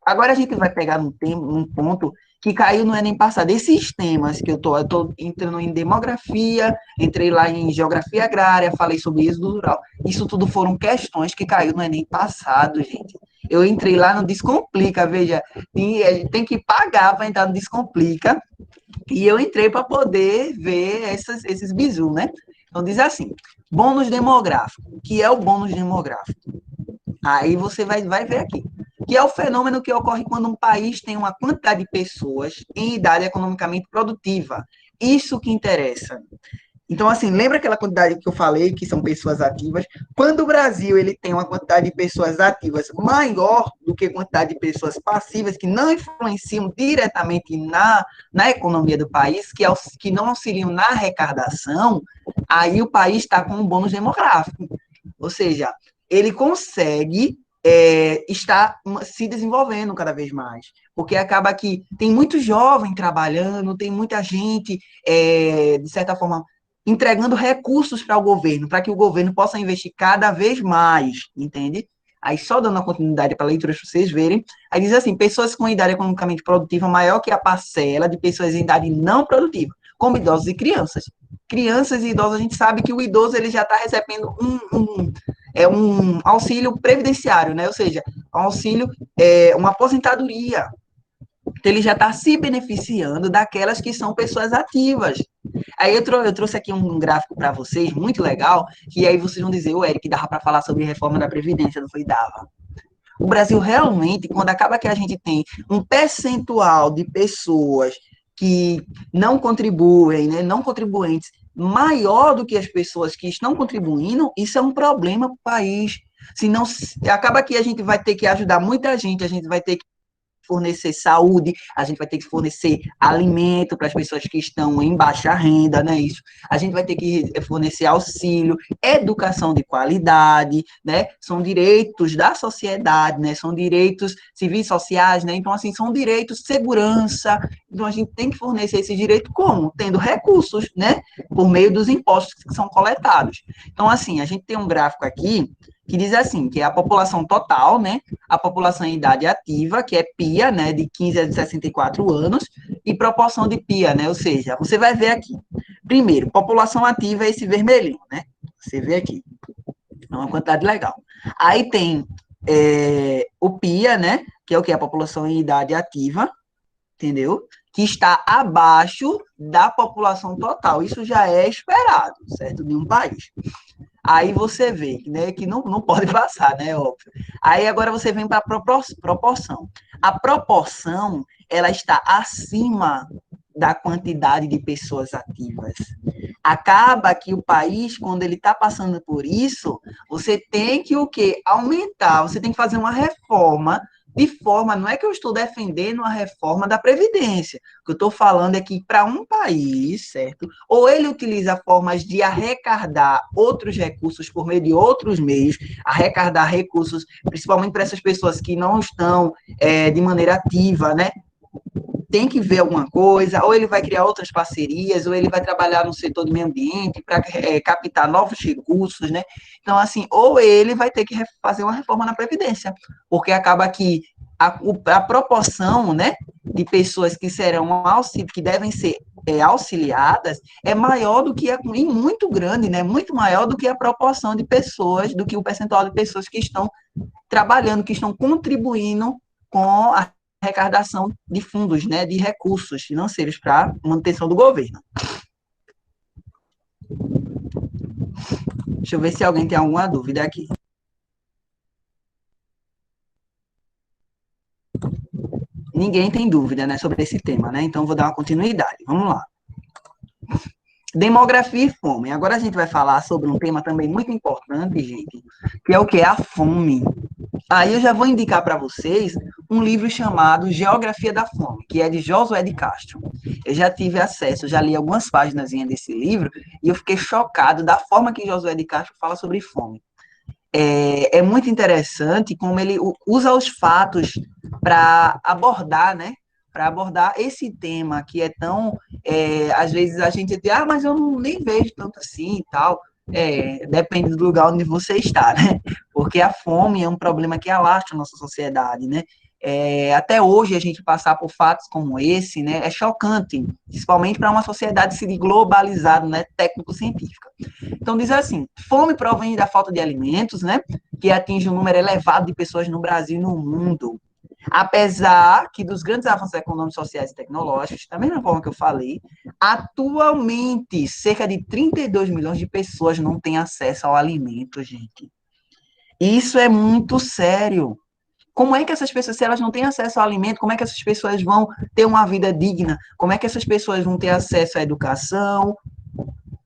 Agora a gente vai pegar um ponto que caiu no Enem passado. Esses temas que eu tô entrando em demografia, entrei lá em geografia agrária, falei sobre êxodo rural. Isso tudo foram questões que caiu no Enem passado, gente. Eu entrei lá no Descomplica, veja, tem que pagar para entrar no Descomplica, e eu entrei para poder ver esses bizu, né? Então diz assim, bônus demográfico. O que é o bônus demográfico? Aí você vai ver aqui. Que é o fenômeno que ocorre quando um país tem uma quantidade de pessoas em idade economicamente produtiva. Isso que interessa. Então, assim, lembra aquela quantidade que eu falei, que são pessoas ativas? Quando o Brasil ele tem uma quantidade de pessoas ativas maior do que a quantidade de pessoas passivas, que não influenciam diretamente na economia do país, que não auxiliam na arrecadação, aí o país está com um bônus demográfico. Ou seja, ele consegue estar se desenvolvendo cada vez mais. Porque acaba que tem muito jovem trabalhando, tem muita gente, de certa forma, entregando recursos para o governo, para que o governo possa investir cada vez mais, entende? Aí, só dando a continuidade para a leitura, para vocês verem, aí diz assim, pessoas com idade economicamente produtiva maior que a parcela de pessoas em idade não produtiva, como idosos e crianças. Crianças e idosos, a gente sabe que o idoso ele já está recebendo um auxílio previdenciário, né? Ou seja, um auxílio, uma aposentadoria. Então, ele já está se beneficiando daquelas que são pessoas ativas. Aí eu trouxe aqui um gráfico para vocês, muito legal, que aí vocês vão dizer, o Eric, dava para falar sobre reforma da Previdência, não foi? Dava. O Brasil realmente, quando acaba que a gente tem um percentual de pessoas que não contribuem, né, não contribuintes, maior do que as pessoas que estão contribuindo, isso é um problema para o país. Senão, acaba que a gente vai ter que ajudar muita gente, a gente vai ter que fornecer saúde, a gente vai ter que fornecer alimento para as pessoas que estão em baixa renda, né? Isso. A gente vai ter que fornecer auxílio, educação de qualidade, né? São direitos da sociedade, né? São direitos civis sociais, né? Então, assim, são direitos de segurança. Então, a gente tem que fornecer esse direito como? Tendo recursos, né? Por meio dos impostos que são coletados. Então, assim, a gente tem um gráfico aqui que diz assim, que é a população total, né? A população em idade ativa, que é PIA, né, de 15 a 64 anos, e proporção de PIA, né, ou seja, você vai ver aqui. Primeiro, população ativa é esse vermelhinho, né? Você vê aqui. É uma quantidade legal. Aí tem o PIA, né, que é o que? A população em idade ativa, entendeu? que está abaixo da população total. Isso já é esperado, certo? De um país. Aí você vê, né, que não pode passar, né, óbvio. Aí agora você vem para a proporção. A proporção, ela está acima da quantidade de pessoas ativas. Acaba que o país, quando ele está passando por isso, você tem que o quê? Aumentar, você tem que fazer uma reforma de forma, não é que eu estou defendendo a reforma da Previdência, o que eu estou falando é que para um país, certo? Ou ele utiliza formas de arrecadar outros recursos por meio de outros meios, arrecadar recursos, principalmente para essas pessoas que não estão de maneira ativa, né? Tem que ver alguma coisa, ou ele vai criar outras parcerias, ou ele vai trabalhar no setor do meio ambiente para captar novos recursos, né? Então, assim, ou ele vai ter que fazer uma reforma na Previdência, porque acaba que a proporção, né, de pessoas que serão que devem ser auxiliadas é maior do que e muito grande, né? Muito maior do que a proporção de pessoas, do que o percentual de pessoas que estão trabalhando, que estão contribuindo com a arrecadação de fundos, né, de recursos financeiros para manutenção do governo. Deixa eu ver se alguém tem alguma dúvida aqui. Ninguém tem dúvida, né, sobre esse tema, né? Então vou dar uma continuidade. Vamos lá. Demografia e fome. Agora a gente vai falar sobre um tema também muito importante, gente, que é o que? A fome. Aí eu já vou indicar para vocês um livro chamado Geografia da Fome, que é de Josué de Castro. Eu já tive acesso, já li algumas páginas desse livro e eu fiquei chocado da forma que Josué de Castro fala sobre fome. É muito interessante como ele usa os fatos para abordar, né? Para abordar esse tema que é tão, às vezes a gente diz, mas eu nem vejo tanto assim e tal. Depende do lugar onde você está, né? Porque a fome é um problema que alastra a nossa sociedade, né? Até hoje a gente passar por fatos como esse, né, é chocante, principalmente para uma sociedade se globalizada, né, técnico-científica. Então diz assim, fome provém da falta de alimentos, né, que atinge um número elevado de pessoas no Brasil e no mundo. Apesar que dos grandes avanços econômicos, sociais e tecnológicos, da mesma forma que eu falei, atualmente cerca de 32 milhões de pessoas não têm acesso ao alimento, gente. Isso é muito sério. Como é que essas pessoas, se elas não têm acesso ao alimento, como é que essas pessoas vão ter uma vida digna? Como é que essas pessoas vão ter acesso à educação?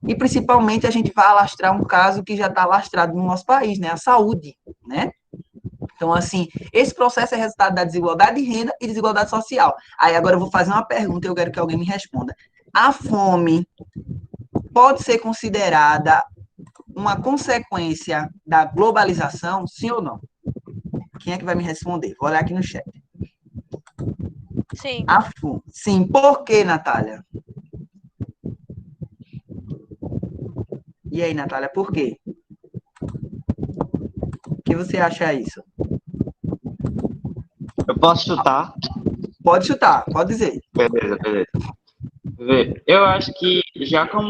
E, principalmente, a gente vai alastrar um caso que já está alastrado no nosso país, né? A saúde, né? Então, assim, esse processo é resultado da desigualdade de renda e desigualdade social. Aí, agora eu vou fazer uma pergunta e eu quero que alguém me responda. A fome pode ser considerada uma consequência da globalização, sim ou não? Quem é que vai me responder? Vou olhar aqui no chat. Sim. Sim. Por que, Natália? E aí, Natália, por quê? O que você acha isso? Eu posso chutar? Pode chutar, pode dizer. Beleza. Eu acho que já como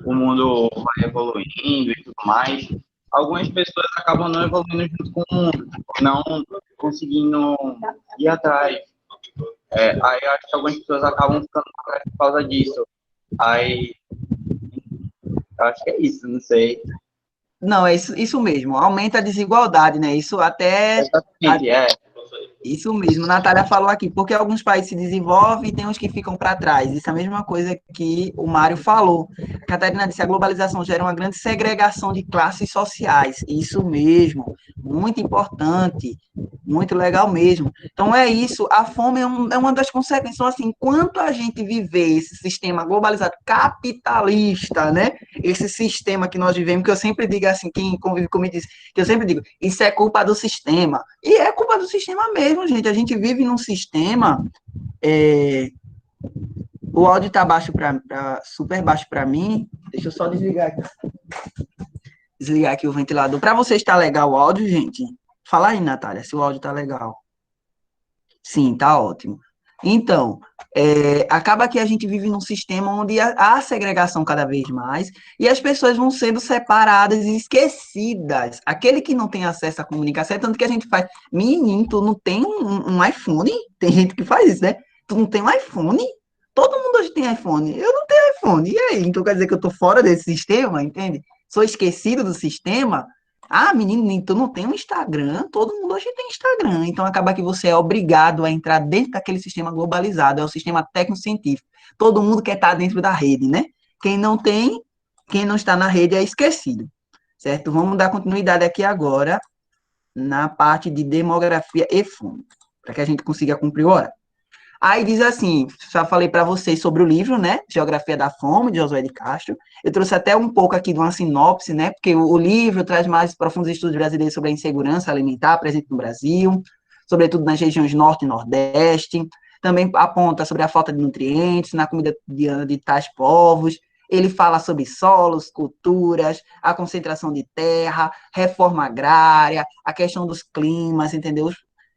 o mundo vai evoluindo e tudo mais, algumas pessoas acabam não evoluindo junto com o mundo, não conseguindo ir atrás. Aí eu acho que algumas pessoas acabam ficando atrás por causa disso. Aí eu acho que é isso, não sei. Não, é isso mesmo. Aumenta a desigualdade, né? Isso até. Exatamente, Isso mesmo, Natália falou aqui, porque alguns países se desenvolvem e tem uns que ficam para trás. Isso é a mesma coisa que o Mário falou. A Catarina disse, a globalização gera uma grande segregação de classes sociais. Isso mesmo, muito importante, muito legal mesmo. Então é isso, a fome é uma das consequências. Então, assim, enquanto a gente viver esse sistema globalizado capitalista, né? Esse sistema que nós vivemos, que eu sempre digo assim, quem convive comigo diz, que eu sempre digo, isso é culpa do sistema. E é culpa do sistema mesmo, gente. A gente vive num sistema. O áudio tá baixo super baixo para mim. Deixa eu só desligar aqui. Desligar aqui o ventilador. Para você está legal o áudio, gente? Fala aí, Natália, se o áudio tá legal. Sim, tá ótimo. Então, acaba que a gente vive num sistema onde há segregação cada vez mais e as pessoas vão sendo separadas e esquecidas. Aquele que não tem acesso à comunicação, é tanto que a gente faz, menino, tu não tem um iPhone? Tem gente que faz isso, né? Tu não tem um iPhone? Todo mundo hoje tem iPhone. Eu não tenho iPhone. E aí? Então quer dizer que eu tô fora desse sistema, entende? Sou esquecido do sistema? Ah, menino, tu não tem um Instagram? Todo mundo hoje tem Instagram. Então acaba que você é obrigado a entrar dentro daquele sistema globalizado, é o sistema técnico-científico. Todo mundo quer estar dentro da rede, né? Quem não tem, quem não está na rede é esquecido. Certo? Vamos dar continuidade aqui agora na parte de demografia e fome, para que a gente consiga cumprir o horário. Aí diz assim, já falei para vocês sobre o livro, né, Geografia da Fome, de Josué de Castro. Eu trouxe até um pouco aqui de uma sinopse, né, porque o livro traz mais profundos estudos brasileiros sobre a insegurança alimentar presente no Brasil, sobretudo nas regiões norte e nordeste. Também aponta sobre a falta de nutrientes na comida de tais povos. Ele fala sobre solos, culturas, a concentração de terra, reforma agrária, a questão dos climas, entendeu?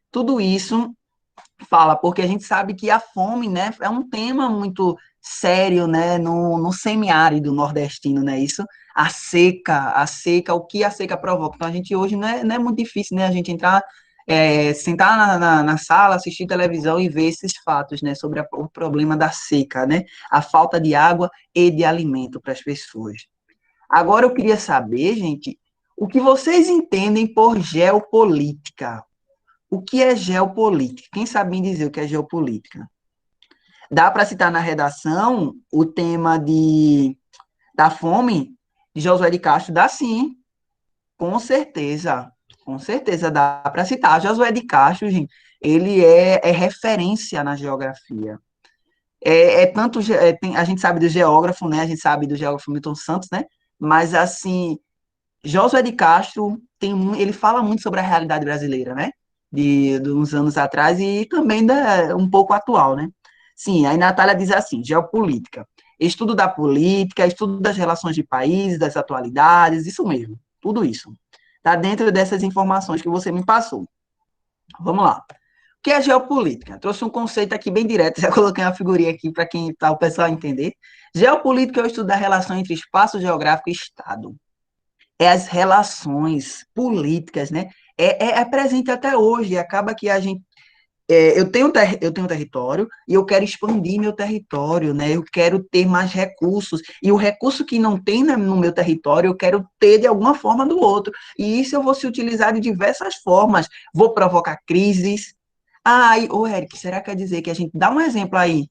Tudo isso fala, porque a gente sabe que a fome, né, é um tema muito sério, né, no semiárido nordestino, né, isso, a seca, o que a seca provoca. Então, a gente hoje não é muito difícil, né, a gente entrar, sentar na sala, assistir televisão e ver esses fatos, né, sobre o problema da seca, né, a falta de água e de alimento para as pessoas. Agora, eu queria saber, gente, o que vocês entendem por geopolítica? O que é geopolítica? Quem sabe me dizer o que é geopolítica? Dá para citar na redação o tema da fome de Josué de Castro? Dá sim, com certeza. Com certeza dá para citar. Josué de Castro, gente, ele é referência na geografia. Tanto, a gente sabe do geógrafo, né? A gente sabe do geógrafo Milton Santos, né? Mas, assim, Josué de Castro ele fala muito sobre a realidade brasileira, né? De uns anos atrás e também um pouco atual, né? Sim, aí Natália diz assim: geopolítica, estudo da política, estudo das relações de países, das atualidades, isso mesmo, tudo isso. Está dentro dessas informações que você me passou. Vamos lá. O que é geopolítica? Trouxe um conceito aqui bem direto, já coloquei uma figurinha aqui para quem tá o pessoal entender. Geopolítica é o estudo da relação entre espaço geográfico e Estado, as relações políticas, né? É presente até hoje. Acaba que a gente. Eu tenho território e eu quero expandir meu território, né? Eu quero ter mais recursos. E o recurso que não tem no meu território, eu quero ter de alguma forma do outro. E isso eu vou se utilizar de diversas formas. Vou provocar crises. Ô Eric, será que quer dizer que a gente dá um exemplo aí?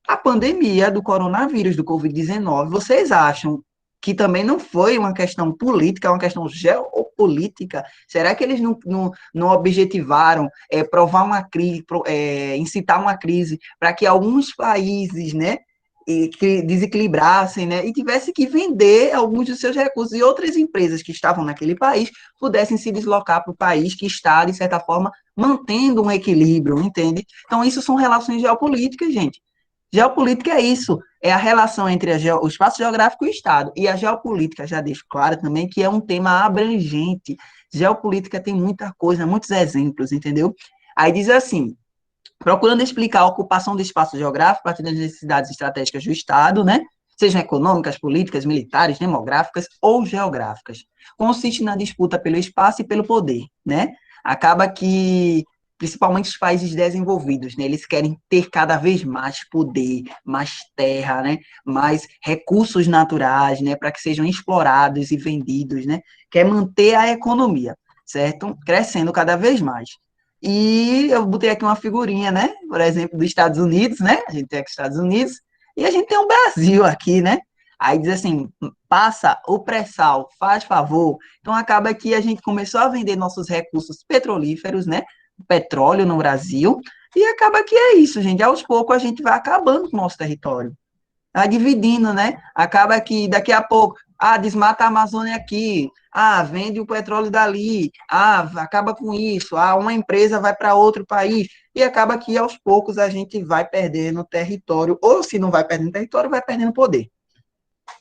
A pandemia do coronavírus, do Covid-19, vocês acham que também não foi uma questão política, é uma questão geopolítica? Será que eles não objetivaram provar uma crise, incitar uma crise para que alguns países, né, que desequilibrassem, né, e tivesse que vender alguns dos seus recursos e outras empresas que estavam naquele país pudessem se deslocar para o país que está, de certa forma, mantendo um equilíbrio, entende? Então, isso são relações geopolíticas, gente. Geopolítica é isso, é a relação entre o espaço geográfico e o Estado. E a geopolítica, já deixo claro também, que é um tema abrangente. Geopolítica tem muita coisa, muitos exemplos, entendeu? Aí diz assim, procurando explicar a ocupação do espaço geográfico a partir das necessidades estratégicas do Estado, né? Sejam econômicas, políticas, militares, demográficas ou geográficas. Consiste na disputa pelo espaço e pelo poder, né? Acaba que principalmente os países desenvolvidos, né? Eles querem ter cada vez mais poder, mais terra, né? Mais recursos naturais, né? Para que sejam explorados e vendidos, né? Quer manter a economia, certo? Crescendo cada vez mais. E eu botei aqui uma figurinha, né? Por exemplo, dos Estados Unidos, né? A gente tem aqui os Estados Unidos e a gente tem o Brasil aqui, né? Aí diz assim, passa o pré-sal, faz favor. Então acaba que a gente começou a vender nossos recursos petrolíferos, né? Petróleo no Brasil, e acaba que é isso, gente. Aos poucos a gente vai acabando com o nosso território. Tá dividindo, né? Acaba que daqui a pouco, desmata a Amazônia aqui, vende o petróleo dali, acaba com isso, uma empresa vai para outro país, e acaba que aos poucos a gente vai perdendo território, ou se não vai perdendo território, vai perdendo poder.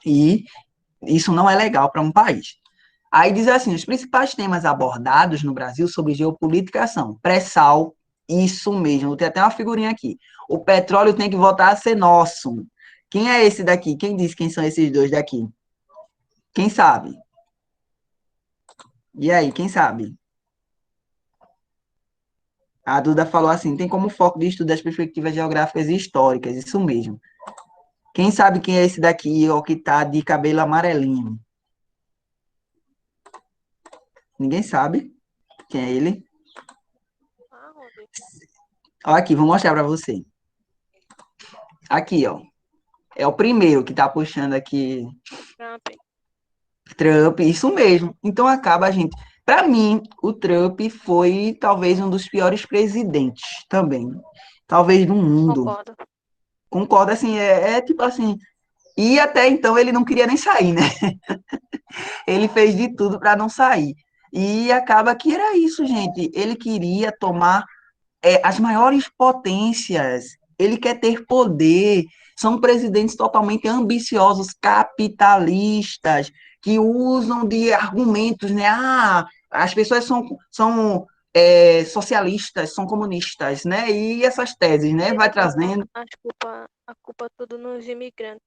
E isso não é legal para um país. Aí diz assim, os principais temas abordados no Brasil sobre geopolítica são pré-sal, isso mesmo, tem até uma figurinha aqui. O petróleo tem que voltar a ser nosso. Quem é esse daqui? Quem diz quem são esses dois daqui? Quem sabe? E aí, quem sabe? A Duda falou assim, tem como foco de estudo as perspectivas geográficas e históricas, isso mesmo. Quem sabe quem é esse daqui, ó, que tá de cabelo amarelinho? Ninguém sabe quem é ele? Aonde? Ó, aqui, vou mostrar para você. Aqui, ó. É o primeiro que tá puxando aqui Trump. Trump, isso mesmo. Então acaba a gente. Para mim, o Trump foi talvez um dos piores presidentes também. Talvez do mundo. Concordo. Concordo, assim, é tipo assim. E até então ele não queria nem sair, né? Ele fez de tudo para não sair. E acaba que era isso, gente. Ele queria tomar as maiores potências, ele quer ter poder, são presidentes totalmente ambiciosos, capitalistas, que usam de argumentos, né? Ah, as pessoas são socialistas, são comunistas, né? E essas teses, né? Ele Vai bota trazendo. a culpa tudo nos imigrantes.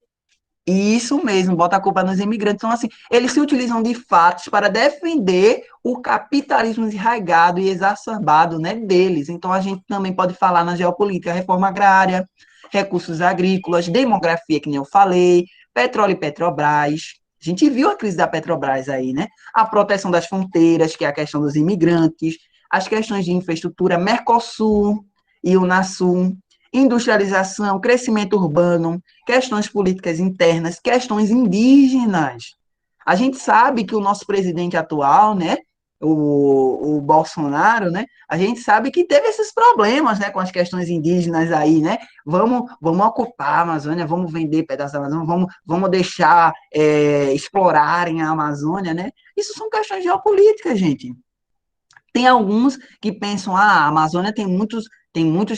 Isso mesmo, bota a culpa nos imigrantes. Então, assim, eles se utilizam de fatos para defender o capitalismo desraigado e exacerbado, né, deles. Então, a gente também pode falar na geopolítica, reforma agrária, recursos agrícolas, demografia, que nem eu falei, petróleo e Petrobras. A gente viu a crise da Petrobras aí, né? A proteção das fronteiras, que é a questão dos imigrantes, as questões de infraestrutura, Mercosul e Unasul, industrialização, crescimento urbano, questões políticas internas, questões indígenas. A gente sabe que o nosso presidente atual, né, o Bolsonaro, né, a gente sabe que teve esses problemas, né, com as questões indígenas aí, né, vamos ocupar a Amazônia, vamos vender pedaços da Amazônia, vamos deixar explorarem a Amazônia, né, isso são questões geopolíticas, gente. Tem alguns que pensam, ah, a Amazônia tem muitos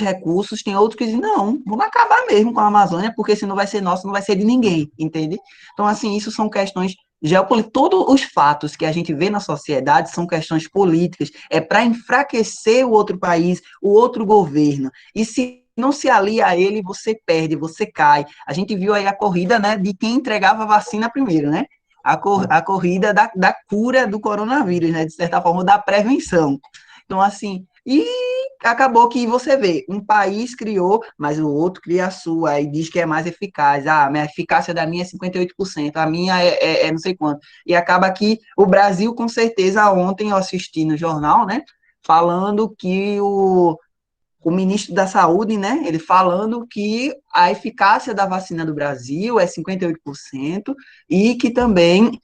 recursos, tem outros que dizem, não, vamos acabar mesmo com a Amazônia, porque se não vai ser nosso, não vai ser de ninguém, entende? Então, assim, isso são questões geopolíticas. Todos os fatos que a gente vê na sociedade são questões políticas, é para enfraquecer o outro país, o outro governo. E se não se alia a ele, você perde, você cai. A gente viu aí a corrida, né, de quem entregava a vacina primeiro, né? A corrida da cura do coronavírus, né? De certa forma, da prevenção. Então, assim, e acabou que você vê, um país criou, mas o outro cria a sua e diz que é mais eficaz. Ah, a eficácia da minha é 58%, a minha é não sei quanto. E acaba que o Brasil, com certeza, ontem eu assisti no jornal, né? Falando que o ministro da Saúde, né, ele falando que a eficácia da vacina do Brasil é 58% e que também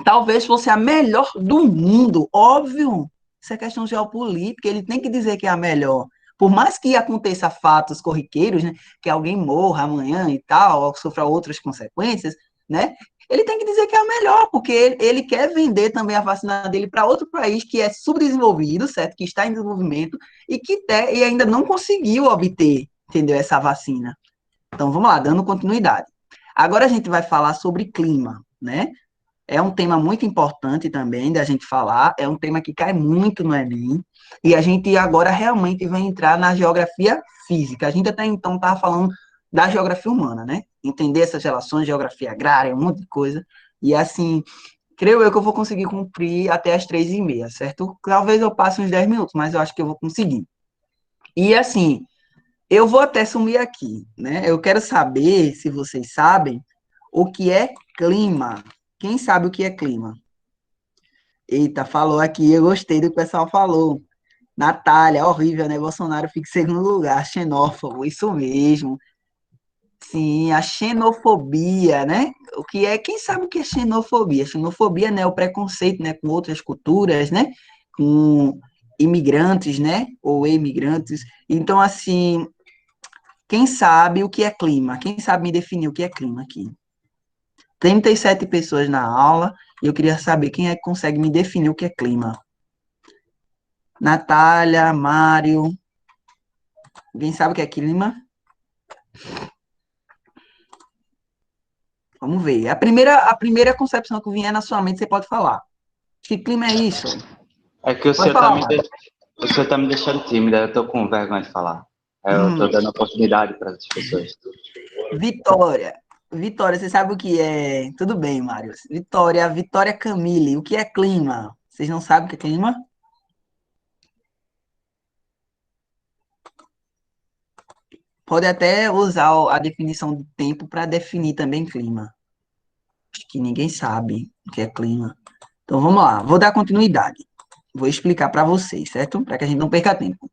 talvez fosse a melhor do mundo. Óbvio, isso é questão geopolítica, ele tem que dizer que é a melhor. Por mais que aconteça fatos corriqueiros, né, que alguém morra amanhã e tal, ou sofra outras consequências, né, ele tem que dizer que é a melhor, porque ele quer vender também a vacina dele para outro país que é subdesenvolvido, certo? Que está em desenvolvimento e ainda não conseguiu obter, entendeu, essa vacina. Então, vamos lá, dando continuidade. Agora a gente vai falar sobre clima, né? É um tema muito importante também da gente falar, é um tema que cai muito no Enem, e a gente agora realmente vai entrar na geografia física. A gente até então estava falando da geografia humana, né? Entender essas relações, geografia agrária, um monte de coisa. E assim, creio eu que eu vou conseguir cumprir até as 3h30, certo? Talvez eu passe uns 10 minutos, mas eu acho que eu vou conseguir. E assim, eu vou até sumir aqui, né? Eu quero saber se vocês sabem o que é clima. Quem sabe o que é clima? Eita, falou aqui, eu gostei do que o pessoal falou. Natália, horrível, né? Bolsonaro fica em segundo lugar, xenófobo, isso mesmo. Sim, a xenofobia, né? O que é, quem sabe o que é xenofobia? Xenofobia, né, é o preconceito, né, com outras culturas, né? Com imigrantes, né? Ou emigrantes. Então, assim, quem sabe o que é clima? Quem sabe me definir o que é clima aqui? 37 pessoas na aula, e eu queria saber quem é que consegue me definir o que é clima. Natália, Mário. Alguém sabe o que é clima? Vamos ver. A primeira concepção que vier na sua mente, você pode falar. Que clima é isso? É que Pode falar, Mário. o senhor tá me deixando tímida, eu tô com vergonha de falar. Eu tô dando oportunidade para as pessoas. Vitória. Vitória, você sabe o que é? Tudo bem, Mário. Vitória Camille. O que é clima? Vocês não sabem o que é clima? pode até usar a definição de tempo para definir também clima. Acho que ninguém sabe o que é clima. Então vamos lá, vou dar continuidade. Vou explicar para vocês, certo? Para que a gente não perca tempo.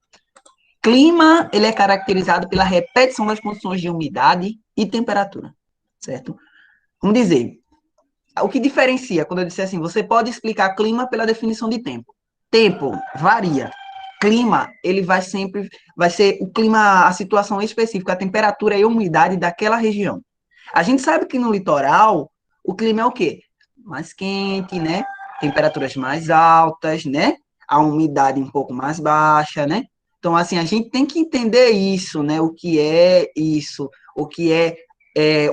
Clima, ele é caracterizado pela repetição das condições de umidade e temperatura, certo? Vamos dizer, o que diferencia, quando eu disser assim, você pode explicar clima pela definição de tempo. Tempo varia. Clima, ele vai ser o clima, a situação específica, a temperatura e a umidade daquela região. A gente sabe que no litoral, o clima é o quê? Mais quente, né? Temperaturas mais altas, né? A umidade um pouco mais baixa, né? Então, assim, a gente tem que entender isso, né? O que é isso, o que é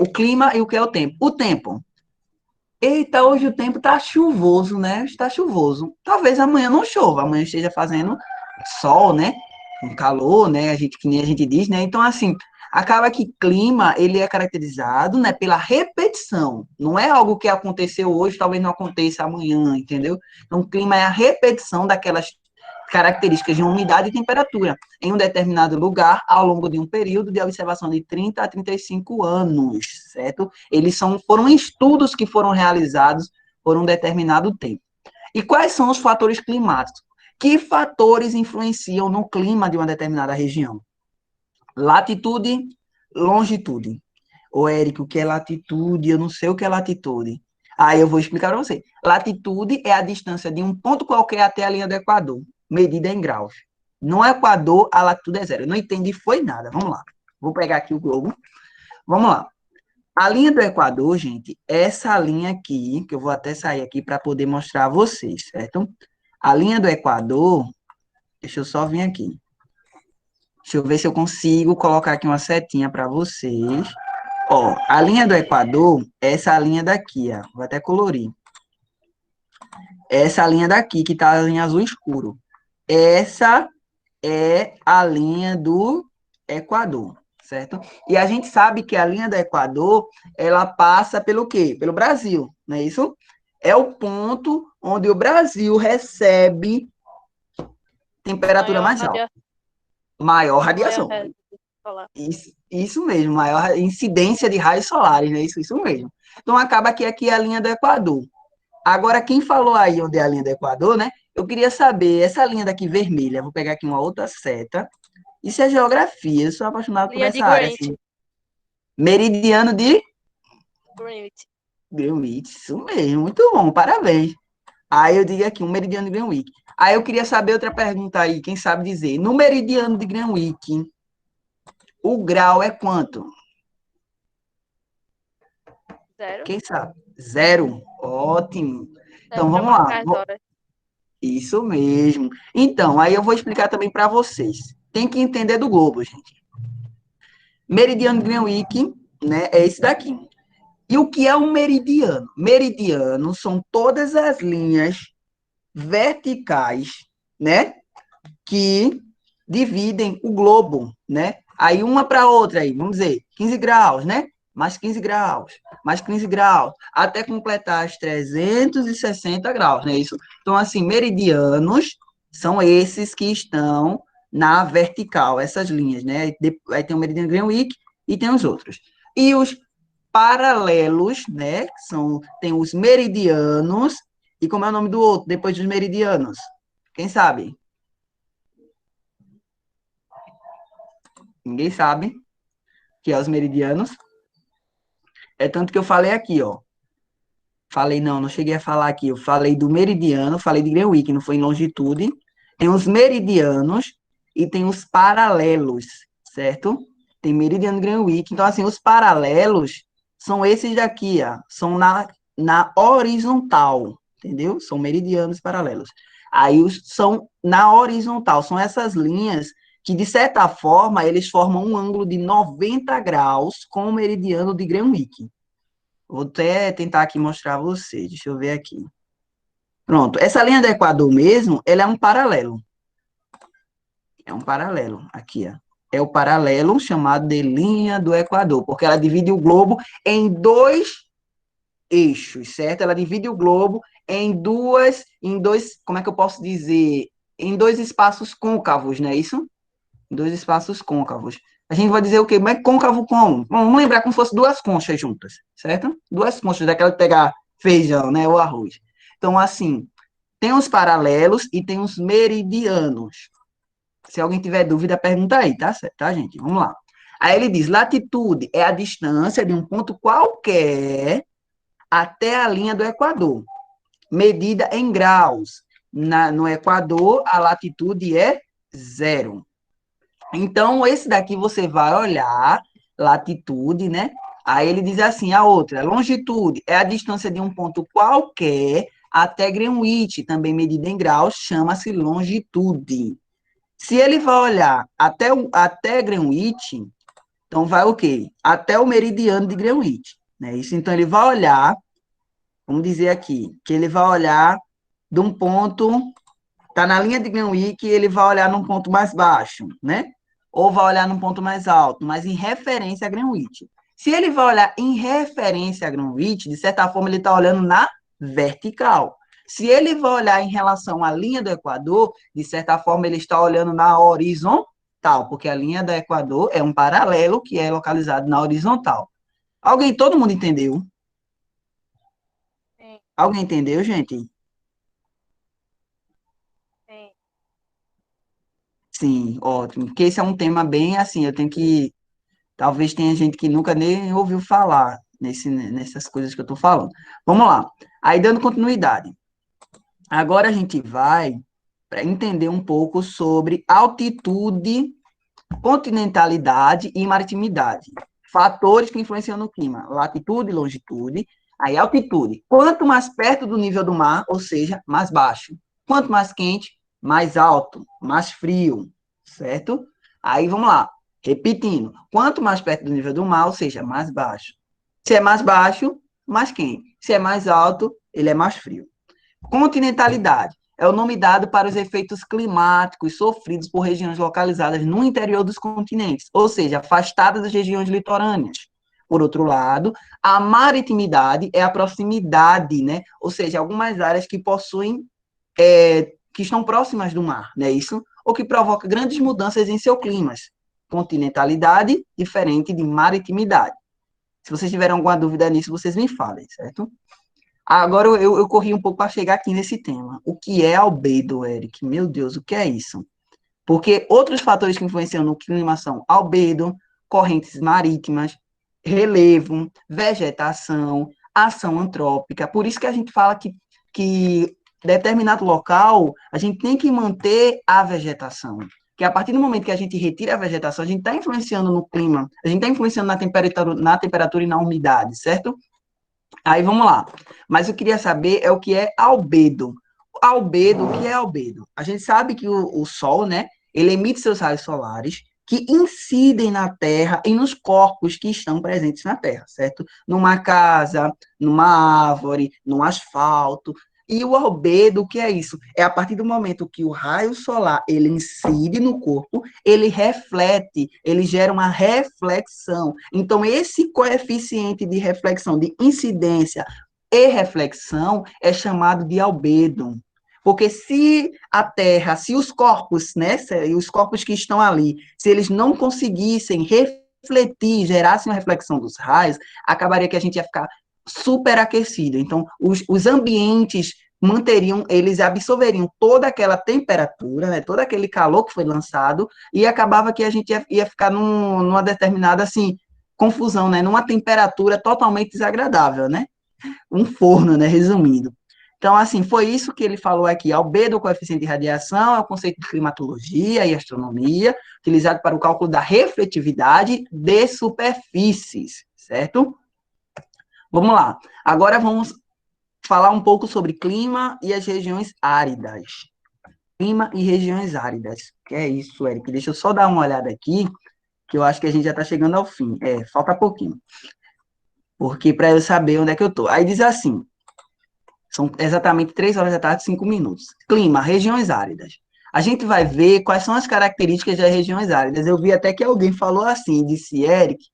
o clima e o que é o tempo. O tempo. Eita, hoje o tempo tá chuvoso, né? Está chuvoso. Talvez amanhã não chova, amanhã esteja fazendo sol, né? Um calor, né? Que nem a gente diz, né? Então, assim, acaba que clima, ele é caracterizado, né, pela repetição. Não é algo que aconteceu hoje, talvez não aconteça amanhã, entendeu? Então, o clima é a repetição daquelas características de umidade e temperatura em um determinado lugar ao longo de um período de observação de 30 a 35 anos, certo? Foram estudos que foram realizados por um determinado tempo. E quais são os fatores climáticos? Que fatores influenciam no clima de uma determinada região? Latitude, longitude. Ô, Érico, o que é latitude? Eu não sei o que é latitude. Aí eu vou explicar para você. Latitude é a distância de um ponto qualquer até a linha do Equador, medida em graus. No Equador, a latitude é zero. Eu não entendi, foi nada. Vamos lá. Vou pegar aqui o globo. Vamos lá. A linha do Equador, gente, essa linha aqui, que eu vou até sair aqui para poder mostrar a vocês, certo? A linha do Equador, deixa eu só vir aqui. Deixa eu ver se eu consigo colocar aqui uma setinha para vocês. Ó, a linha do Equador, essa linha daqui, ó. Vou até colorir. Essa linha daqui, que tá em azul escuro. Essa é a linha do Equador, certo? E a gente sabe que a linha do Equador, ela passa pelo quê? Pelo Brasil, não é isso? É o ponto onde o Brasil recebe temperatura Maior mais alta. Maior maior radiação. solar. Isso mesmo, maior incidência de raios solares, né? Isso mesmo. Então, acaba que aqui é a linha do Equador. Agora, quem falou aí onde é a linha do Equador, né? Eu queria saber, essa linha daqui vermelha, vou pegar aqui uma outra seta. Isso é geografia, eu sou apaixonado por Linha de essa área, Greenwich. assim. Meridiano de Greenwich. Greenwich, isso mesmo, muito bom, parabéns. Aí eu digo aqui, um meridiano de Greenwich. Aí eu queria saber outra pergunta aí, quem sabe dizer. No meridiano de Greenwich, o grau é quanto? Zero. Quem sabe? Zero. Ótimo. É Então, para vamos lá. marcar as horas. Isso mesmo. Então, aí eu vou explicar também para vocês. Tem que entender do globo, gente. Meridiano de Greenwich, né, é esse daqui. E o que é um meridiano? Meridiano são todas as linhas verticais, né, que dividem o globo, né? Aí uma para outra aí, vamos dizer, 15 graus, né? Mais 15 graus, mais 15 graus, até completar os 360 graus, né? Isso. Então, assim, meridianos são esses que estão na vertical, essas linhas, né? Aí tem o meridiano Greenwich e tem os outros. E os paralelos, né? Tem os meridianos, e como é o nome do outro, depois dos meridianos? Quem sabe? Ninguém sabe que é os meridianos. É tanto que eu falei aqui, ó. Falei, não cheguei a falar aqui. Eu falei do meridiano, falei de Greenwich, não foi em longitude. Tem os meridianos e tem os paralelos, certo? Tem meridiano e Greenwich. Então, assim, os paralelos são esses daqui, ó. São na horizontal, entendeu? São meridianos paralelos. Aí são na horizontal, são essas linhas que, de certa forma, eles formam um ângulo de 90 graus com o meridiano de Greenwich. Vou até tentar aqui mostrar a vocês. Deixa eu ver aqui. Pronto. Essa linha do Equador mesmo, ela é um paralelo. É um paralelo. Aqui, ó. É o paralelo chamado de linha do Equador, porque ela divide o globo em dois eixos, certo? Ela divide o globo em dois, como é que eu posso dizer? Em dois espaços côncavos, não é isso? Em dois espaços côncavos. A gente vai dizer o quê? Mas côncavo como? Vamos lembrar como se fosse duas conchas juntas, certo? Duas conchas daquela de pegar feijão, né, ou arroz. Então, assim, tem os paralelos e tem os meridianos. Se alguém tiver dúvida, pergunta aí, tá certo, tá, gente? Vamos lá. Aí ele diz, latitude é a distância de um ponto qualquer até a linha do Equador, medida em graus. No Equador, a latitude é 0. Então, esse daqui você vai olhar, latitude, né? Aí ele diz assim, a outra, longitude, é a distância de um ponto qualquer até Greenwich, também medida em graus, chama-se longitude. Se ele vai olhar até Greenwich, então vai o quê? Até o meridiano de Greenwich, né? Isso, então ele vai olhar, vamos dizer aqui, que ele vai olhar de um ponto, tá na linha de Greenwich, e ele vai olhar num ponto mais baixo, né? Ou vai olhar num ponto mais alto, mas em referência a Greenwich. Se ele vai olhar em referência a Greenwich, de certa forma ele está olhando na vertical. Se ele vai olhar em relação à linha do Equador, de certa forma ele está olhando na horizontal, porque a linha do Equador é um paralelo que é localizado na horizontal. Todo mundo entendeu? Sim, Alguém entendeu, gente? sim. Sim, ótimo. Porque esse é um tema bem assim, eu tenho que. Talvez tenha gente que nunca nem ouviu falar nessas coisas que eu estou falando. Vamos lá. Aí, dando continuidade. Agora a gente vai para entender um pouco sobre altitude, continentalidade e maritimidade. Fatores que influenciam no clima. Latitude e longitude. Aí, altitude. Quanto mais perto do nível do mar, ou seja, mais baixo. Quanto mais quente, mais alto, mais frio, certo? Aí, vamos lá. Repetindo. Quanto mais perto do nível do mar, ou seja, mais baixo. Se é mais baixo, mais quente. Se é mais alto, ele é mais frio. Continentalidade é o nome dado para os efeitos climáticos sofridos por regiões localizadas no interior dos continentes, ou seja, afastadas das regiões litorâneas. Por outro lado, a maritimidade é a proximidade, né? Ou seja, algumas áreas que possuem, que estão próximas do mar, né? Isso, ou que provoca grandes mudanças em seus climas. Continentalidade diferente de maritimidade. Se vocês tiverem alguma dúvida nisso, vocês me falem, certo? Agora eu corri um pouco para chegar aqui nesse tema. O que é albedo, Eric? Meu Deus, o que é isso? Porque outros fatores que influenciam no clima são albedo, correntes marítimas, relevo, vegetação, ação antrópica. Por isso que a gente fala que determinado local, a gente tem que manter a vegetação. Que a partir do momento que a gente retira a vegetação, a gente está influenciando no clima, a gente está influenciando na temperatura e na umidade, certo? Aí vamos lá. Mas eu queria saber o que é albedo. Albedo, o que é albedo? A gente sabe que o Sol, né, ele emite seus raios solares que incidem na Terra e nos corpos que estão presentes na Terra, certo? Numa casa, numa árvore, num asfalto. E o albedo, o que é isso? É a partir do momento que o raio solar ele incide no corpo, ele reflete, ele gera uma reflexão. Então, esse coeficiente de reflexão, de incidência e reflexão, é chamado de albedo. Porque se a Terra, se os corpos, né, os corpos que estão ali, se eles não conseguissem refletir, gerassem uma reflexão dos raios, acabaria que a gente ia ficar superaquecido. Então, os ambientes eles absorveriam toda aquela temperatura, né, todo aquele calor que foi lançado, e acabava que a gente ia ficar numa determinada, assim, confusão, né, numa temperatura totalmente desagradável, né, um forno, né, resumindo. Então, assim, foi isso que ele falou aqui. Albedo, coeficiente de radiação, é o conceito de climatologia e astronomia, utilizado para o cálculo da refletividade de superfícies, certo? Vamos lá. Agora vamos falar um pouco sobre clima e as regiões áridas. Clima e regiões áridas. Que é isso, Eric? Deixa eu só dar uma olhada aqui, que eu acho que a gente já está chegando ao fim. Falta pouquinho. Porque para eu saber onde é que eu estou. Aí diz assim, são exatamente 3 horas da tarde e 5 minutos. Clima, regiões áridas. A gente vai ver quais são as características das regiões áridas. Eu vi até que alguém falou assim, disse, Eric,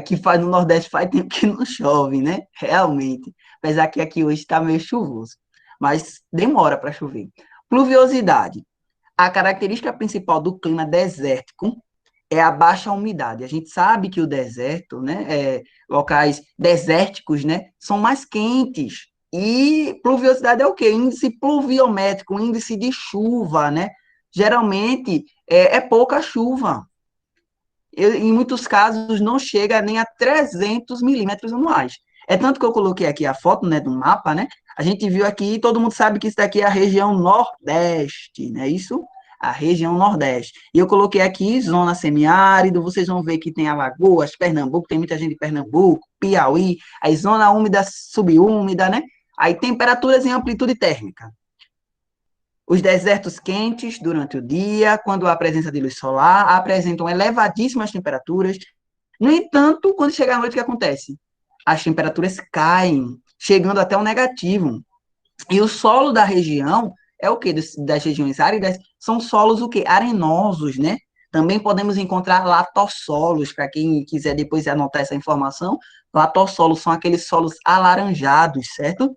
que no Nordeste faz tempo que não chove, né? Realmente. Apesar que aqui hoje está meio chuvoso. Mas demora para chover. Pluviosidade. A característica principal do clima desértico é a baixa umidade. A gente sabe que o deserto, né, locais desérticos, né, são mais quentes. E pluviosidade é o quê? Índice pluviométrico, índice de chuva, né? Geralmente é pouca chuva. Em muitos casos não chega nem a 300 milímetros anuais. É tanto que eu coloquei aqui a foto, né, do mapa, né? A gente viu aqui, todo mundo sabe que isso daqui é a região Nordeste, não é isso? A região Nordeste. E eu coloquei aqui zona semiárido, vocês vão ver que tem Alagoas, Pernambuco, tem muita gente de Pernambuco, Piauí, aí zona úmida, subúmida, né? Aí temperaturas em amplitude térmica. Os desertos quentes durante o dia, quando há presença de luz solar, apresentam elevadíssimas temperaturas. No entanto, quando chega a noite, o que acontece? As temperaturas caem, chegando até o negativo. E o solo da região é o quê? Das regiões áridas são solos o quê? Arenosos, né? Também podemos encontrar latossolos, para quem quiser depois anotar essa informação. Latossolos são aqueles solos alaranjados, certo?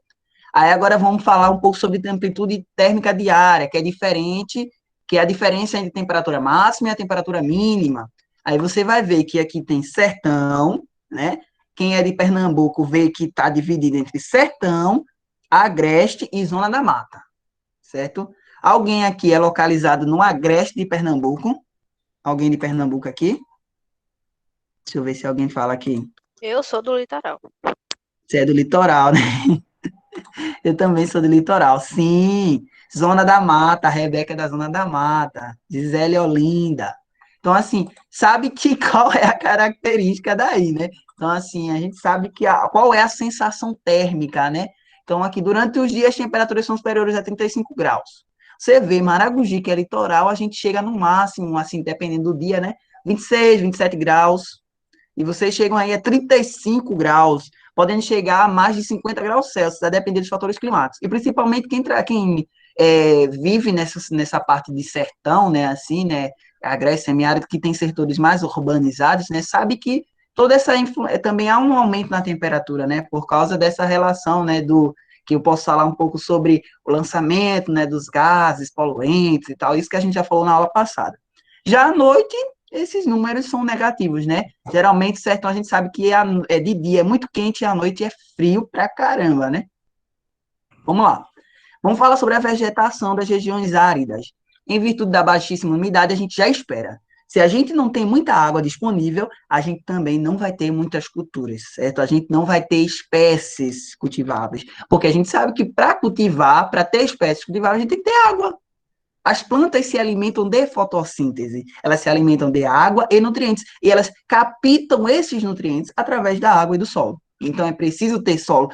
Aí agora vamos falar um pouco sobre amplitude térmica diária, que é diferente, que é a diferença entre temperatura máxima e a temperatura mínima. Aí você vai ver que aqui tem sertão, né? Quem é de Pernambuco vê que está dividido entre sertão, agreste e zona da mata, certo? Alguém aqui é localizado no agreste de Pernambuco? Alguém de Pernambuco aqui? Deixa eu ver se alguém fala aqui. Eu sou do litoral. Você é do litoral, né? Eu também sou do litoral. Sim, Zona da Mata, a Rebeca é da Zona da Mata, Gisele Olinda. Então, assim, sabe que qual é a característica daí, né? Então, assim, a gente sabe que qual é a sensação térmica, né? Então, aqui, durante os dias, as temperaturas são superiores a 35 graus. Você vê, Maragogi, que é litoral, a gente chega no máximo, assim, dependendo do dia, né? 26, 27 graus. E vocês chegam aí a 35 graus, podendo chegar a mais de 50 graus Celsius, a depender dos fatores climáticos. E principalmente quem vive nessa parte de sertão, né, assim, né, a Grécia semiárida, que tem setores mais urbanizados, né, sabe que toda essa também há um aumento na temperatura, né, por causa dessa relação, né, que eu posso falar um pouco sobre o lançamento, né, dos gases poluentes e tal, isso que a gente já falou na aula passada. Já à noite, esses números são negativos, né? Geralmente, sertão, a gente sabe que é de dia é muito quente e à noite é frio pra caramba, né? Vamos lá. Vamos falar sobre a vegetação das regiões áridas. Em virtude da baixíssima umidade, a gente já espera. Se a gente não tem muita água disponível, a gente também não vai ter muitas culturas, certo? A gente não vai ter espécies cultiváveis, porque a gente sabe que para cultivar, para ter espécies cultiváveis, a gente tem que ter água. As plantas se alimentam de fotossíntese, elas se alimentam de água e nutrientes, e elas captam esses nutrientes através da água e do solo. Então, é preciso ter solo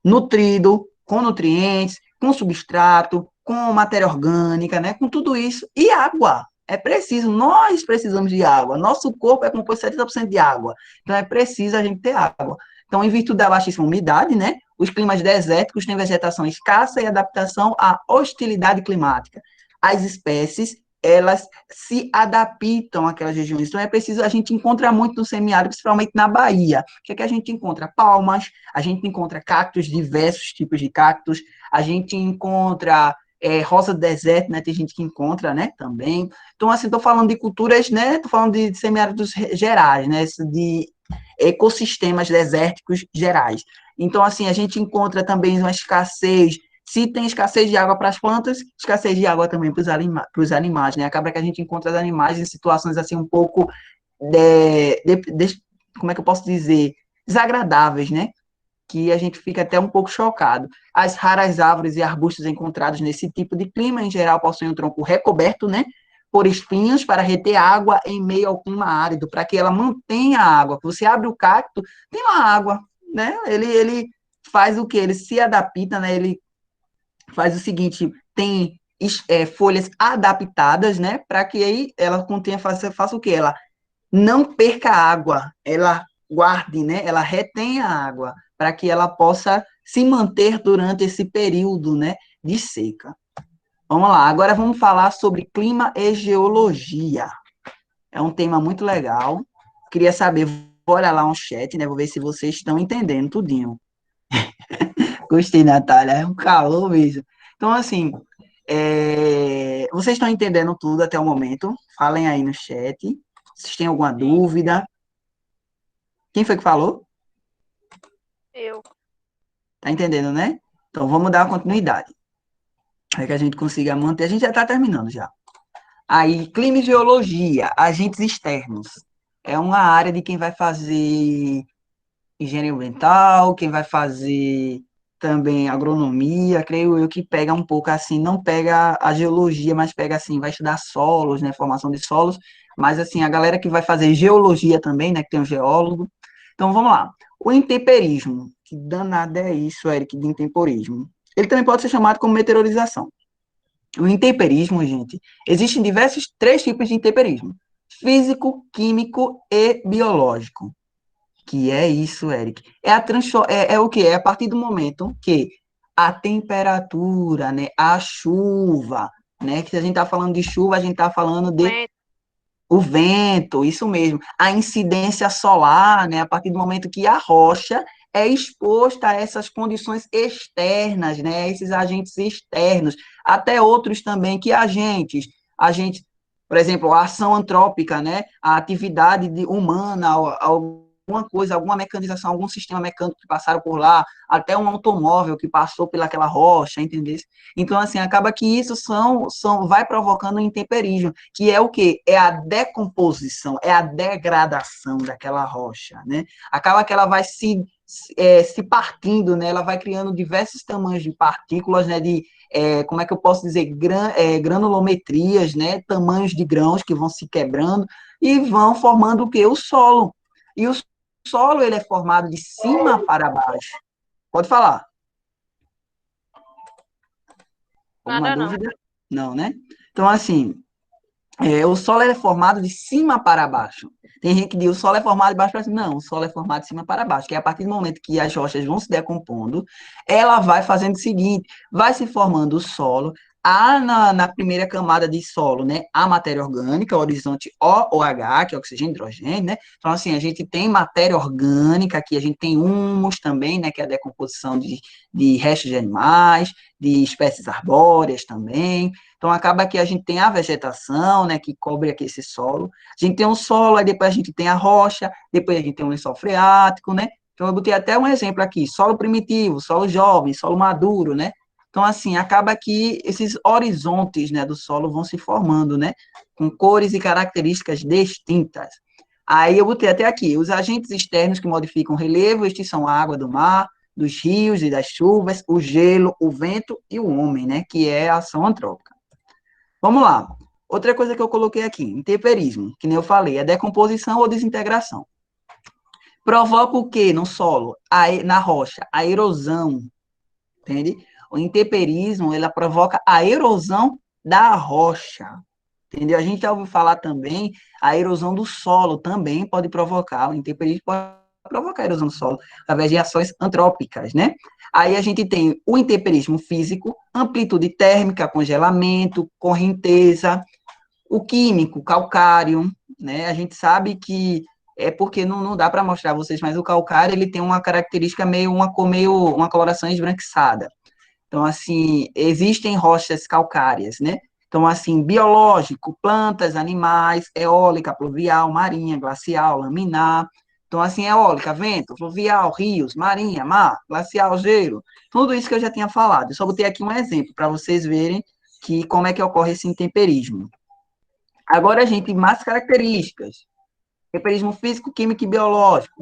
nutrido, com nutrientes, com substrato, com matéria orgânica, né? Com tudo isso, e água. É preciso, nós precisamos de água. Nosso corpo é composto de 70% de água. Então, é preciso a gente ter água. Então, em virtude da baixíssima umidade, né? Os climas desérticos têm vegetação escassa e adaptação à hostilidade climática. As espécies, elas se adaptam àquelas regiões. Então, é preciso, a gente encontra muito no semiárido, principalmente na Bahia. O que é que a gente encontra? Palmas, a gente encontra cactos, diversos tipos de cactos, a gente encontra rosa do deserto, né? Tem gente que encontra, né? Também. Então, assim, estou falando de culturas, né? Estou falando de semiáridos gerais, né? De ecossistemas desérticos gerais. Então, assim, a gente encontra também uma escassez. Se tem escassez de água para as plantas, escassez de água também para os animais, né? Acaba que a gente encontra os animais em situações assim um pouco como é que eu posso dizer, desagradáveis, né? Que a gente fica até um pouco chocado. As raras árvores e arbustos encontrados nesse tipo de clima, em geral, possuem um tronco recoberto, né? Por espinhos para reter água em meio ao clima árido, para que ela mantenha a água. Você abre o cacto, tem lá água, né? Ele faz o que? Ele se adapta, né? Ele faz o seguinte, tem folhas adaptadas, né, para que aí ela contenha, faça o que? Ela não perca água, ela guarde, né, ela retenha a água, para que ela possa se manter durante esse período, né, de seca. Vamos lá, agora vamos falar sobre clima e geologia. É um tema muito legal. Queria saber, vou olhar lá um chat, né, vou ver se vocês estão entendendo tudinho. Gostei, Natália. É um calor mesmo. Então, assim, vocês estão entendendo tudo até o momento? Falem aí no chat. Vocês têm alguma dúvida? Quem foi que falou? Eu. Tá entendendo, né? Então, vamos dar continuidade. Para que a gente consiga manter. A gente já está terminando já. Aí, clima e geologia, agentes externos. É uma área de quem vai fazer engenharia ambiental, quem vai fazer também agronomia, creio eu que pega um pouco assim, não pega a geologia, mas pega assim, vai estudar solos, né, formação de solos, mas assim, a galera que vai fazer geologia também, né, que tem um geólogo. Então, vamos lá. O intemperismo, que danado é isso, Eric, de intemporismo? Ele também pode ser chamado como meteorização. O intemperismo, gente, existem diversos três tipos de intemperismo: físico, químico e biológico. Que é isso, Eric? É o quê? É a partir do momento que a temperatura, né, a chuva, né, que se a gente está falando de chuva, a gente está falando de Aguento. o vento, isso mesmo, a incidência solar, né, a partir do momento que a rocha é exposta a essas condições externas, né, esses agentes externos, até outros também que agentes, por exemplo, a ação antrópica, né, a atividade humana, alguma coisa, alguma mecanização, algum sistema mecânico que passaram por lá, até um automóvel que passou pelaquela rocha, entendeu? Então, assim, acaba que isso vai provocando um intemperismo, que é o quê? É a decomposição, é a degradação daquela rocha, né? Acaba que ela vai se partindo, né? Ela vai criando diversos tamanhos de partículas, né? Como é que eu posso dizer? Granulometrias, né? Tamanhos de grãos que vão se quebrando e vão formando o quê? O solo. E o solo, ele é formado de cima para baixo. Pode falar. Alguma Nada não. dúvida? Não, né? Então, assim, o solo é formado de cima para baixo. Tem gente que diz o solo é formado de baixo para cima. Não, o solo é formado de cima para baixo, que é a partir do momento que as rochas vão se decompondo, ela vai fazendo o seguinte, vai se formando o solo, há na primeira camada de solo, né, a matéria orgânica, o horizonte OH, que é oxigênio e hidrogênio, né? Então, assim, a gente tem matéria orgânica, aqui a gente tem humus também, né, que é a decomposição de restos de animais, de espécies arbóreas também. Então, acaba que a gente tem a vegetação, né, que cobre aqui esse solo. A gente tem um solo, aí depois a gente tem a rocha, depois a gente tem um lençol freático, né? Então, eu botei até um exemplo aqui: solo primitivo, solo jovem, solo maduro, né? Então, assim, acaba que esses horizontes, né, do solo vão se formando, né? Com cores e características distintas. Aí eu botei até aqui: os agentes externos que modificam o relevo, estes são a água do mar, dos rios e das chuvas, o gelo, o vento e o homem, né? Que é a ação antrópica. Vamos lá. Outra coisa que eu coloquei aqui, intemperismo, que nem eu falei, é decomposição ou desintegração. Provoca o quê no solo? Na rocha? A erosão, entende? O intemperismo, ela provoca a erosão da rocha, entendeu? A gente já ouviu falar também, a erosão do solo também pode provocar, o intemperismo pode provocar a erosão do solo, através de ações antrópicas, né? Aí a gente tem o intemperismo físico, amplitude térmica, congelamento, correnteza, o químico, calcário, né? A gente sabe que é porque não dá para mostrar a vocês, mas o calcário ele tem uma característica uma coloração esbranquiçada. Então, assim, existem rochas calcárias, né? Então, assim, biológico, plantas, animais, eólica, pluvial, marinha, glacial, laminar. Então, assim, eólica, vento, fluvial, rios, marinha, mar, glacial, gelo. Tudo isso que eu já tinha falado. Eu só botei aqui um exemplo para vocês verem que como é que ocorre esse intemperismo. Agora, a gente, mais características. Temperismo físico, químico e biológico.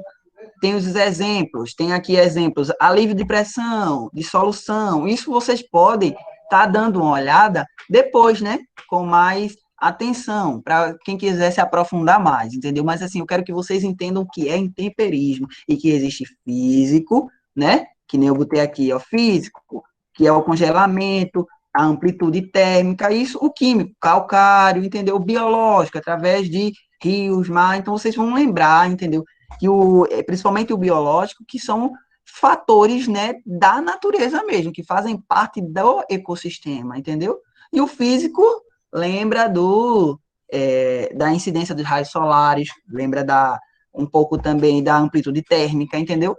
Tem os exemplos, tem aqui exemplos, alívio de pressão, dissolução. Isso vocês podem estar dando uma olhada depois, né? Com mais atenção, para quem quiser se aprofundar mais, entendeu? Mas assim, eu quero que vocês entendam o que é intemperismo e que existe físico, né? Que nem eu botei aqui, ó, físico, que é o congelamento, a amplitude térmica, isso, o químico, calcário, entendeu? O biológico, através de rios, mar, então vocês vão lembrar, entendeu? Que principalmente o biológico, que são fatores, né, da natureza mesmo, que fazem parte do ecossistema, entendeu? E o físico lembra da incidência dos raios solares, lembra um pouco também da amplitude térmica, entendeu?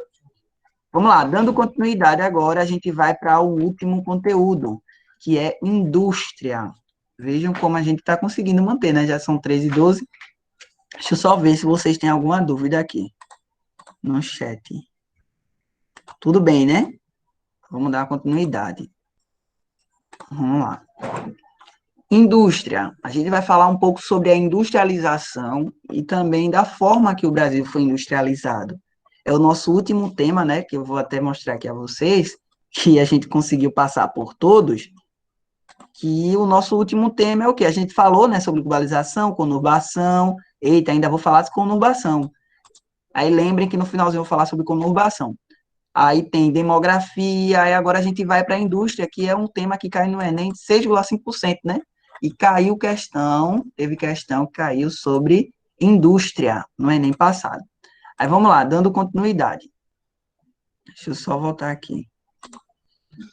Vamos lá, dando continuidade agora, a gente vai para o último conteúdo, que é indústria. Vejam como a gente está conseguindo manter, né? Já são 13h12. Deixa eu só ver se vocês têm alguma dúvida aqui no chat. Tudo bem, né? Vamos dar continuidade. Vamos lá. Indústria. A gente vai falar um pouco sobre a industrialização e também da forma que o Brasil foi industrializado. É o nosso último tema, né? Que eu vou até mostrar aqui a vocês, que a gente conseguiu passar por todos, que o nosso último tema é o quê? A gente falou, né, sobre globalização, conurbação. Eita, ainda vou falar de conurbação. Aí lembrem que no finalzinho eu vou falar sobre conurbação. Aí tem demografia, aí agora a gente vai para a indústria, que é um tema que cai no Enem de 6,5%, né? E caiu questão, teve questão que caiu sobre indústria no Enem passado. Aí vamos lá, dando continuidade. Deixa eu só voltar aqui.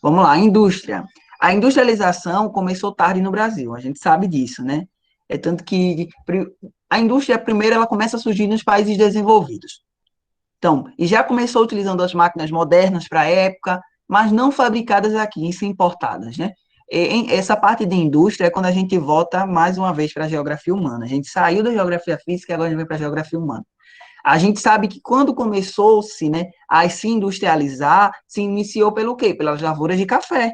Vamos lá, indústria. A industrialização começou tarde no Brasil, a gente sabe disso, né? É tanto que a indústria, primeiro, ela começa a surgir nos países desenvolvidos. Então, e já começou utilizando as máquinas modernas para a época, mas não fabricadas aqui, em si importadas, né? Essa parte de indústria é quando a gente volta mais uma vez para a geografia humana. A gente saiu da geografia física e agora a gente vem para a geografia humana. A gente sabe que quando começou-se, né, a se industrializar, se iniciou pelo quê? Pelas lavouras de café.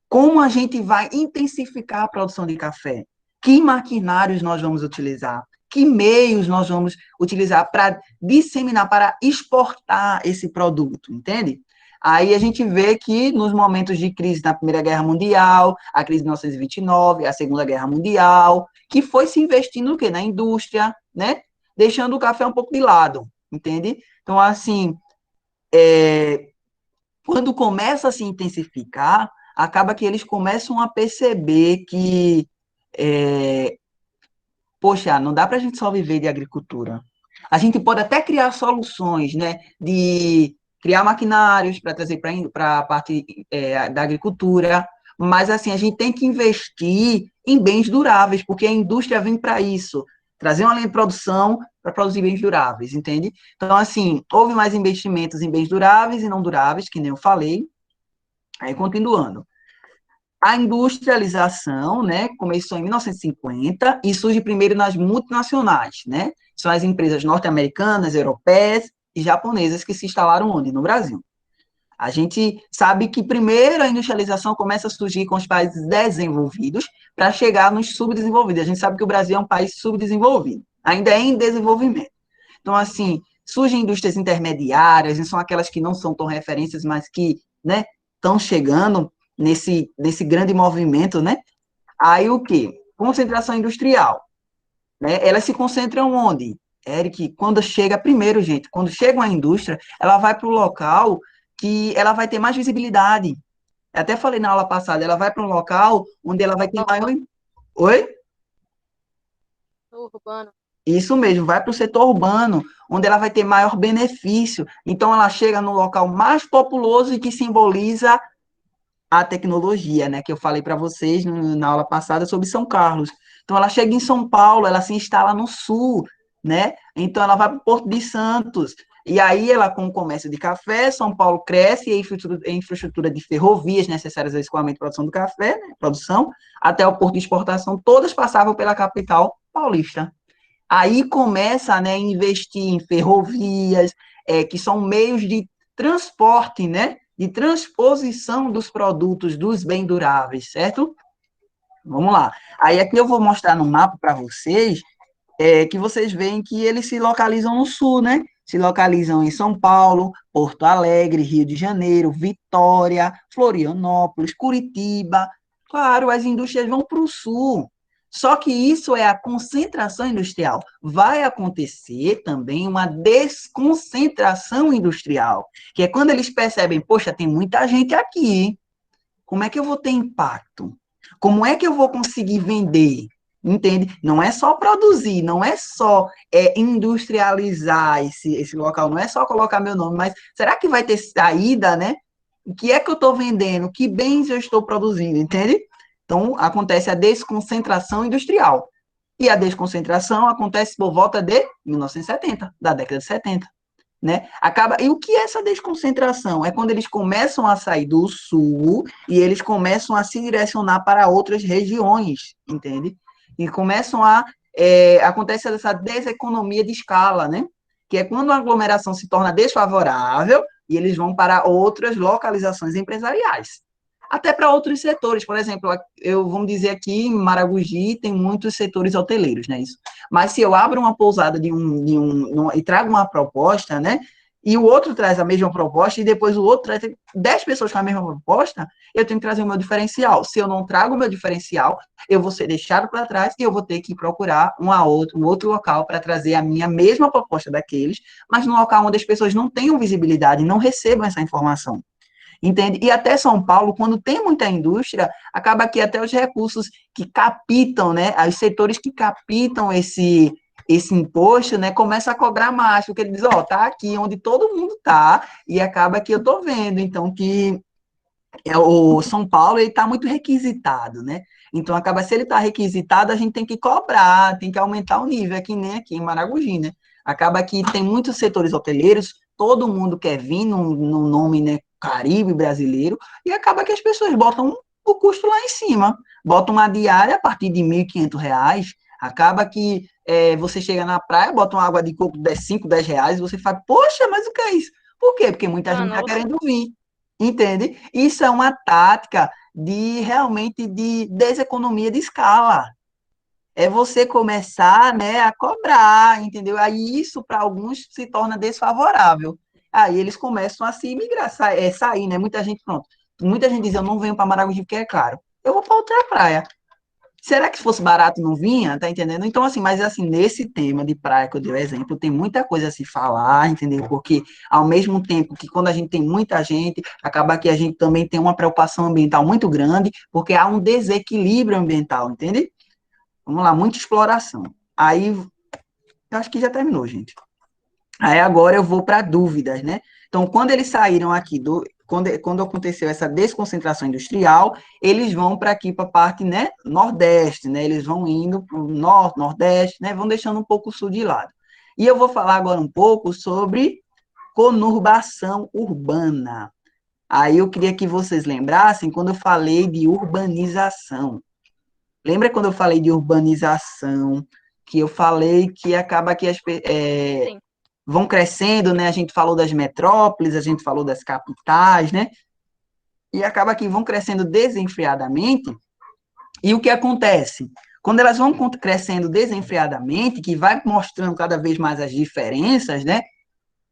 Como a gente vai intensificar a produção de café? Que maquinários nós vamos utilizar? Que meios nós vamos utilizar para disseminar, para exportar esse produto, entende? Aí a gente vê que nos momentos de crise na Primeira Guerra Mundial, a crise de 1929, a Segunda Guerra Mundial, que foi se investindo no quê? Na indústria, né? Deixando o café um pouco de lado, entende? Então, assim, quando começa a se intensificar, acaba que eles começam a perceber que, poxa, não dá para a gente só viver de agricultura. A gente pode até criar soluções, né, de criar maquinários para trazer para a parte da agricultura, mas, assim, a gente tem que investir em bens duráveis, porque a indústria vem para isso, trazer uma linha de produção para produzir bens duráveis, entende? Então, assim, houve mais investimentos em bens duráveis e não duráveis, que nem eu falei. Aí, continuando. A industrialização, né, começou em 1950 e surge primeiro nas multinacionais, né? São as empresas norte-americanas, europeias e japonesas que se instalaram onde? No Brasil. A gente sabe que primeiro a industrialização começa a surgir com os países desenvolvidos para chegar nos subdesenvolvidos. A gente sabe que o Brasil é um país subdesenvolvido, ainda é em desenvolvimento. Então, assim, surgem indústrias intermediárias, são aquelas que não são tão referências, mas que, né, estão chegando nesse grande movimento, né? Aí o quê? Concentração industrial, né? Elas se concentram onde? Eric, quando chega, primeiro, gente, quando chega uma indústria, ela vai para o local que ela vai ter mais visibilidade. Eu até falei na aula passada, ela vai para um local onde ela vai ter maior... Oi? Urbano. Isso mesmo, vai para o setor urbano, onde ela vai ter maior benefício. Então, ela chega no local mais populoso e que simboliza a tecnologia, né, que eu falei para vocês na aula passada sobre São Carlos. Então, ela chega em São Paulo, ela se instala no sul, né? Então, ela vai para o Porto de Santos. E aí, ela, com o comércio de café, São Paulo cresce e a infraestrutura de ferrovias necessárias ao escoamento e produção do café, né, produção, até o porto de exportação, todas passavam pela capital paulista. Aí começa, né, a investir em ferrovias, que são meios de transporte, né, de transposição dos produtos, dos bens duráveis, certo? Vamos lá. Aí aqui eu vou mostrar no mapa para vocês, que vocês veem que eles se localizam no sul, né? Se localizam em São Paulo, Porto Alegre, Rio de Janeiro, Vitória, Florianópolis, Curitiba. Claro, as indústrias vão para o sul. Só que isso é a concentração industrial. Vai acontecer também uma desconcentração industrial, que é quando eles percebem, poxa, tem muita gente aqui, como é que eu vou ter impacto? Como é que eu vou conseguir vender? Entende? Não é só produzir, não é só industrializar esse local, não é só colocar meu nome, mas será que vai ter saída, né? O que é que eu estou vendendo? Que bens eu estou produzindo, entende? Então, acontece a desconcentração industrial. E a desconcentração acontece por volta de 1970, da década de 70. Né? E o que é essa desconcentração? É quando eles começam a sair do sul e eles começam a se direcionar para outras regiões, entende? E começam a acontece essa deseconomia de escala, né? Que é quando a aglomeração se torna desfavorável e eles vão para outras localizações empresariais. Até para outros setores, por exemplo, vamos dizer aqui em Maragogi tem muitos setores hoteleiros, né? Isso. Mas se eu abro uma pousada e trago uma proposta, né? E o outro traz a mesma proposta, e depois o outro traz 10 pessoas com a mesma proposta, eu tenho que trazer o meu diferencial. Se eu não trago o meu diferencial, eu vou ser deixado para trás e eu vou ter que procurar um outro local para trazer a minha mesma proposta daqueles, mas num local onde as pessoas não tenham visibilidade, não recebam essa informação. Entende? E até São Paulo, quando tem muita indústria, acaba que até os recursos que capitam, né, os setores que capitam esse imposto, né, começa a cobrar mais, porque ele diz, ó, tá aqui onde todo mundo tá, e acaba que eu tô vendo, então, que o São Paulo, ele tá muito requisitado, né, então acaba, se ele tá requisitado, a gente tem que cobrar, tem que aumentar o nível, é que nem aqui em Maragogi, né, acaba que tem muitos setores hoteleiros, todo mundo quer vir no nome, né, Caribe brasileiro, e acaba que as pessoas botam o custo lá em cima, botam uma diária a partir de R$ 1.500, acaba que você chega na praia, bota uma água de coco de 5, R$ 10, e você fala, poxa, mas o que é isso? Por quê? Porque muita gente está Mano, querendo vir, entende? Isso é uma tática realmente de deseconomia de escala. É você começar, né, a cobrar, entendeu? Aí isso para alguns se torna desfavorável. Aí eles começam a se migrar, sair, né? Muita gente, pronto. Muita gente diz, eu não venho para Maragogi porque é caro. Eu vou para outra praia. Será que se fosse barato não vinha? Tá entendendo? Então, assim, mas assim, nesse tema de praia que eu dei o exemplo, tem muita coisa a se falar, entendeu? Porque ao mesmo tempo que quando a gente tem muita gente, acaba que a gente também tem uma preocupação ambiental muito grande, porque há um desequilíbrio ambiental, entende? Vamos lá, muita exploração. Aí, eu acho que já terminou, gente. Aí agora eu vou para dúvidas, né? Então, quando eles saíram aqui quando aconteceu essa desconcentração industrial, eles vão para aqui para a parte, né, nordeste, né? Eles vão indo para o norte, nordeste, né? Vão deixando um pouco o sul de lado. E eu vou falar agora um pouco sobre conurbação urbana. Aí eu queria que vocês lembrassem quando eu falei de urbanização. Lembra quando eu falei de urbanização, que eu falei que acaba que sim. vão crescendo, né? A gente falou das metrópoles, a gente falou das capitais, né? E acaba que vão crescendo desenfreadamente. E o que acontece? Quando elas vão crescendo desenfreadamente, que vai mostrando cada vez mais as diferenças, né?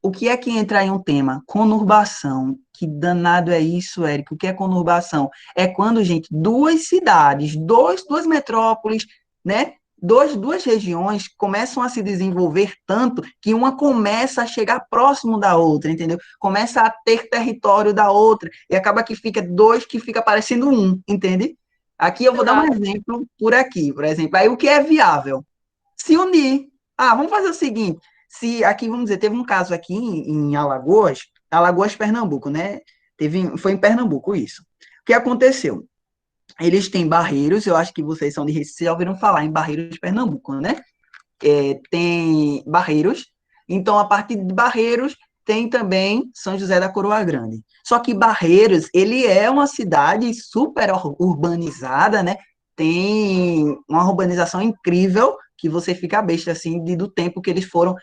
O que é que entra em um tema? Conurbação. Que danado é isso, Érico? O que é conurbação? É quando, gente, duas cidades, duas metrópoles, né? Duas regiões começam a se desenvolver tanto que uma começa a chegar próximo da outra, entendeu? Começa a ter território da outra, e acaba que fica dois que fica parecendo um, entende? Aqui eu vou dar um exemplo por aqui, por exemplo. Aí o que é viável? Se unir. Ah, vamos fazer o seguinte, se aqui, vamos dizer, teve um caso aqui em Alagoas, Pernambuco, né? Foi em Pernambuco isso. O que aconteceu? Eles têm Barreiros, eu acho que vocês são de Recife, já ouviram falar em Barreiros, Pernambuco, né? Tem Barreiros, então a partir de Barreiros tem também São José da Coroa Grande. Só que Barreiros, ele é uma cidade super urbanizada, né? Tem uma urbanização incrível, que você fica besta, assim, do tempo que eles foram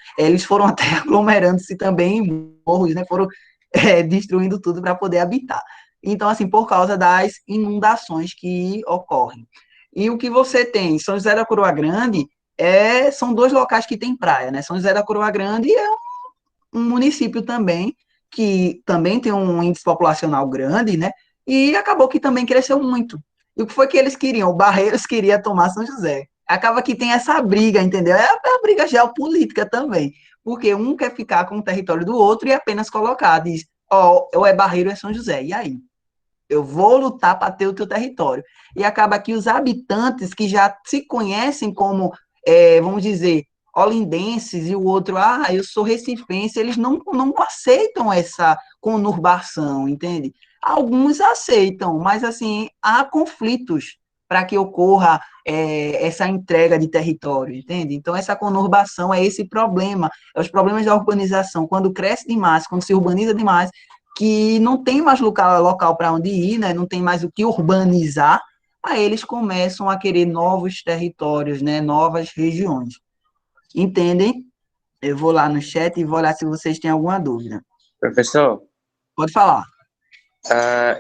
até aglomerando-se também em morros, né? Foram destruindo tudo para poder habitar. Então, assim, por causa das inundações que ocorrem. E o que você tem? São José da Coroa Grande são dois locais que tem praia, né? São José da Coroa Grande é um município também, que também tem um índice populacional grande, né? E acabou que também cresceu muito. E o que foi que eles queriam? O Barreiros queria tomar São José. Acaba que tem essa briga, entendeu? É a briga geopolítica também. Porque um quer ficar com o território do outro e apenas colocar, diz, ó, ou é Barreiro ou é São José. E aí? Eu vou lutar para ter o teu território. E acaba que os habitantes que já se conhecem como, vamos dizer, olindenses, e o outro, eu sou recifense, eles não aceitam essa conurbação, entende? Alguns aceitam, mas, assim, há conflitos para que ocorra essa entrega de território, entende? Então, essa conurbação é esse problema, é os problemas da urbanização, quando cresce demais, quando se urbaniza demais, que não tem mais local para onde ir, né? Não tem mais o que urbanizar, aí eles começam a querer novos territórios, né, novas regiões. Entendem? Eu vou lá no chat e vou olhar se vocês têm alguma dúvida. Professor, Pode falar.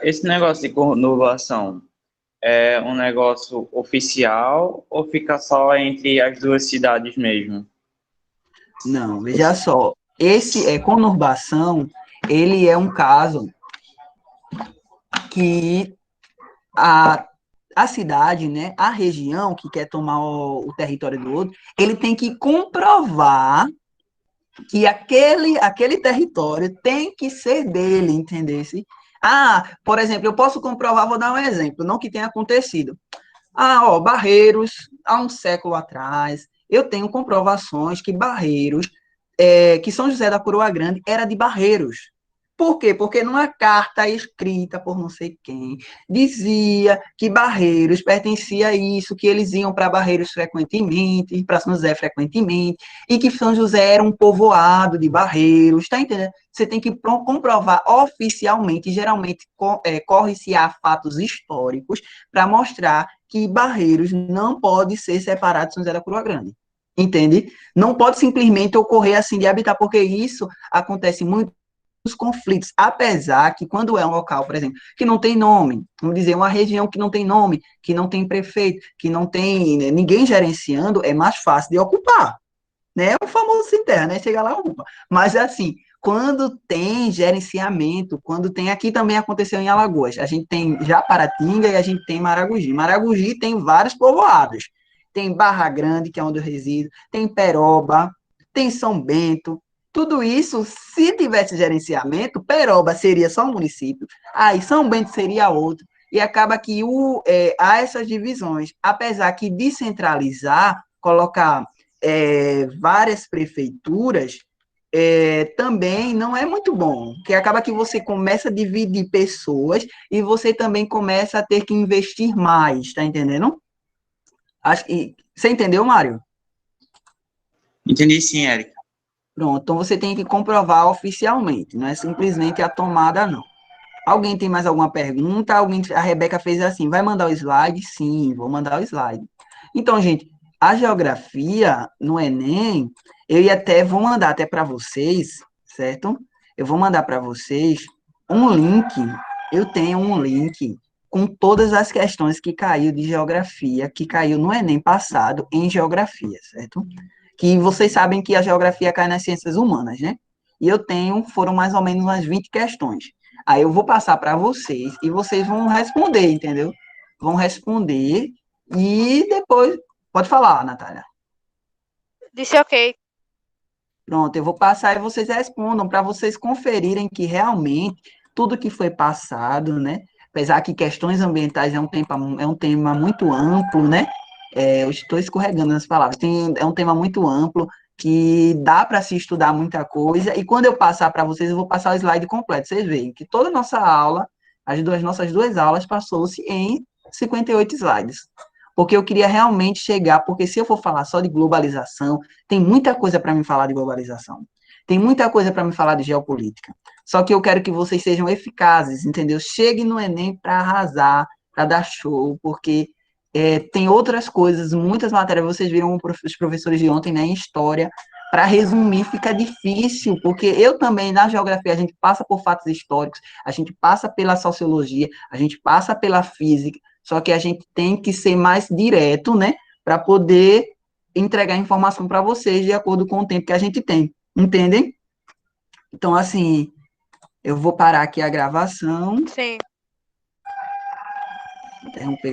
esse negócio de conurbação é um negócio oficial ou fica só entre as duas cidades mesmo? Não, veja só. Esse conurbação, ele é um caso que a cidade, né, a região que quer tomar o território do outro, ele tem que comprovar que aquele território tem que ser dele, entendeu? Por exemplo, eu posso comprovar, vou dar um exemplo, não que tenha acontecido. Barreiros, há um século atrás, eu tenho comprovações que Barreiros, que São José da Coroa Grande era de Barreiros. Por quê? Porque numa carta escrita por não sei quem, dizia que Barreiros pertencia a isso, que eles iam para Barreiros frequentemente, para São José frequentemente, e que São José era um povoado de Barreiros, tá entendendo? Você tem que comprovar oficialmente, geralmente corre-se a fatos históricos, para mostrar que Barreiros não pode ser separado de São José da Coroa Grande. Entende? Não pode simplesmente ocorrer assim de habitar, porque isso acontece muito nos conflitos, apesar que quando é um local, por exemplo, que não tem nome, vamos dizer, uma região que não tem nome, que não tem prefeito, que não tem, né, ninguém gerenciando, é mais fácil de ocupar, né? É o famoso sem terra, né? Chega lá, ocupa. Mas assim, quando tem gerenciamento, quando tem, aqui também aconteceu em Alagoas, a gente tem Japaratinga e a gente tem Maragogi. Maragogi tem vários povoados, tem Barra Grande, que é onde eu resido, tem Peroba, tem São Bento. Tudo isso, se tivesse gerenciamento, Peroba seria só um município, aí São Bento seria outro, e acaba que há essas divisões. Apesar que descentralizar, colocar várias prefeituras, também não é muito bom, porque acaba que você começa a dividir pessoas e você também começa a ter que investir mais, tá entendendo? Você entendeu, Mário? Entendi sim, Eric. Pronto, então você tem que comprovar oficialmente, não é simplesmente a tomada, não. Alguém tem mais alguma pergunta? A Rebeca fez assim, vai mandar o slide? Sim, vou mandar o slide. Então, gente, a geografia no Enem, vou mandar até para vocês, certo? Eu vou mandar para vocês um link, eu tenho um link com todas as questões que caiu de geografia, que caiu no Enem passado em geografia, certo? Que vocês sabem que a geografia cai nas ciências humanas, né? E foram mais ou menos umas 20 questões. Aí eu vou passar para vocês e vocês vão responder, entendeu? Vão responder e depois. Pode falar, Natália. Disse ok. Pronto, eu vou passar e vocês respondam para vocês conferirem que realmente tudo que foi passado, né? Apesar que questões ambientais é um tema muito amplo, né? Eu estou escorregando nas palavras. É um tema muito amplo que dá para se estudar muita coisa. E quando eu passar para vocês, eu vou passar o slide completo. Vocês veem que toda a nossa aula, nossas duas aulas, passou-se em 58 slides. Porque eu queria realmente chegar, porque se eu for falar só de globalização, tem muita coisa para me falar de globalização. Tem muita coisa para me falar de geopolítica. Só que eu quero que vocês sejam eficazes, entendeu? Cheguem no Enem para arrasar, para dar show, porque tem outras coisas, muitas matérias, vocês viram os professores de ontem, né, em história, para resumir fica difícil, porque eu também, na geografia, a gente passa por fatos históricos, a gente passa pela sociologia, a gente passa pela física, só que a gente tem que ser mais direto, né, para poder entregar informação para vocês de acordo com o tempo que a gente tem, entendem? Então, assim, eu vou parar aqui a gravação. Sim. Interromper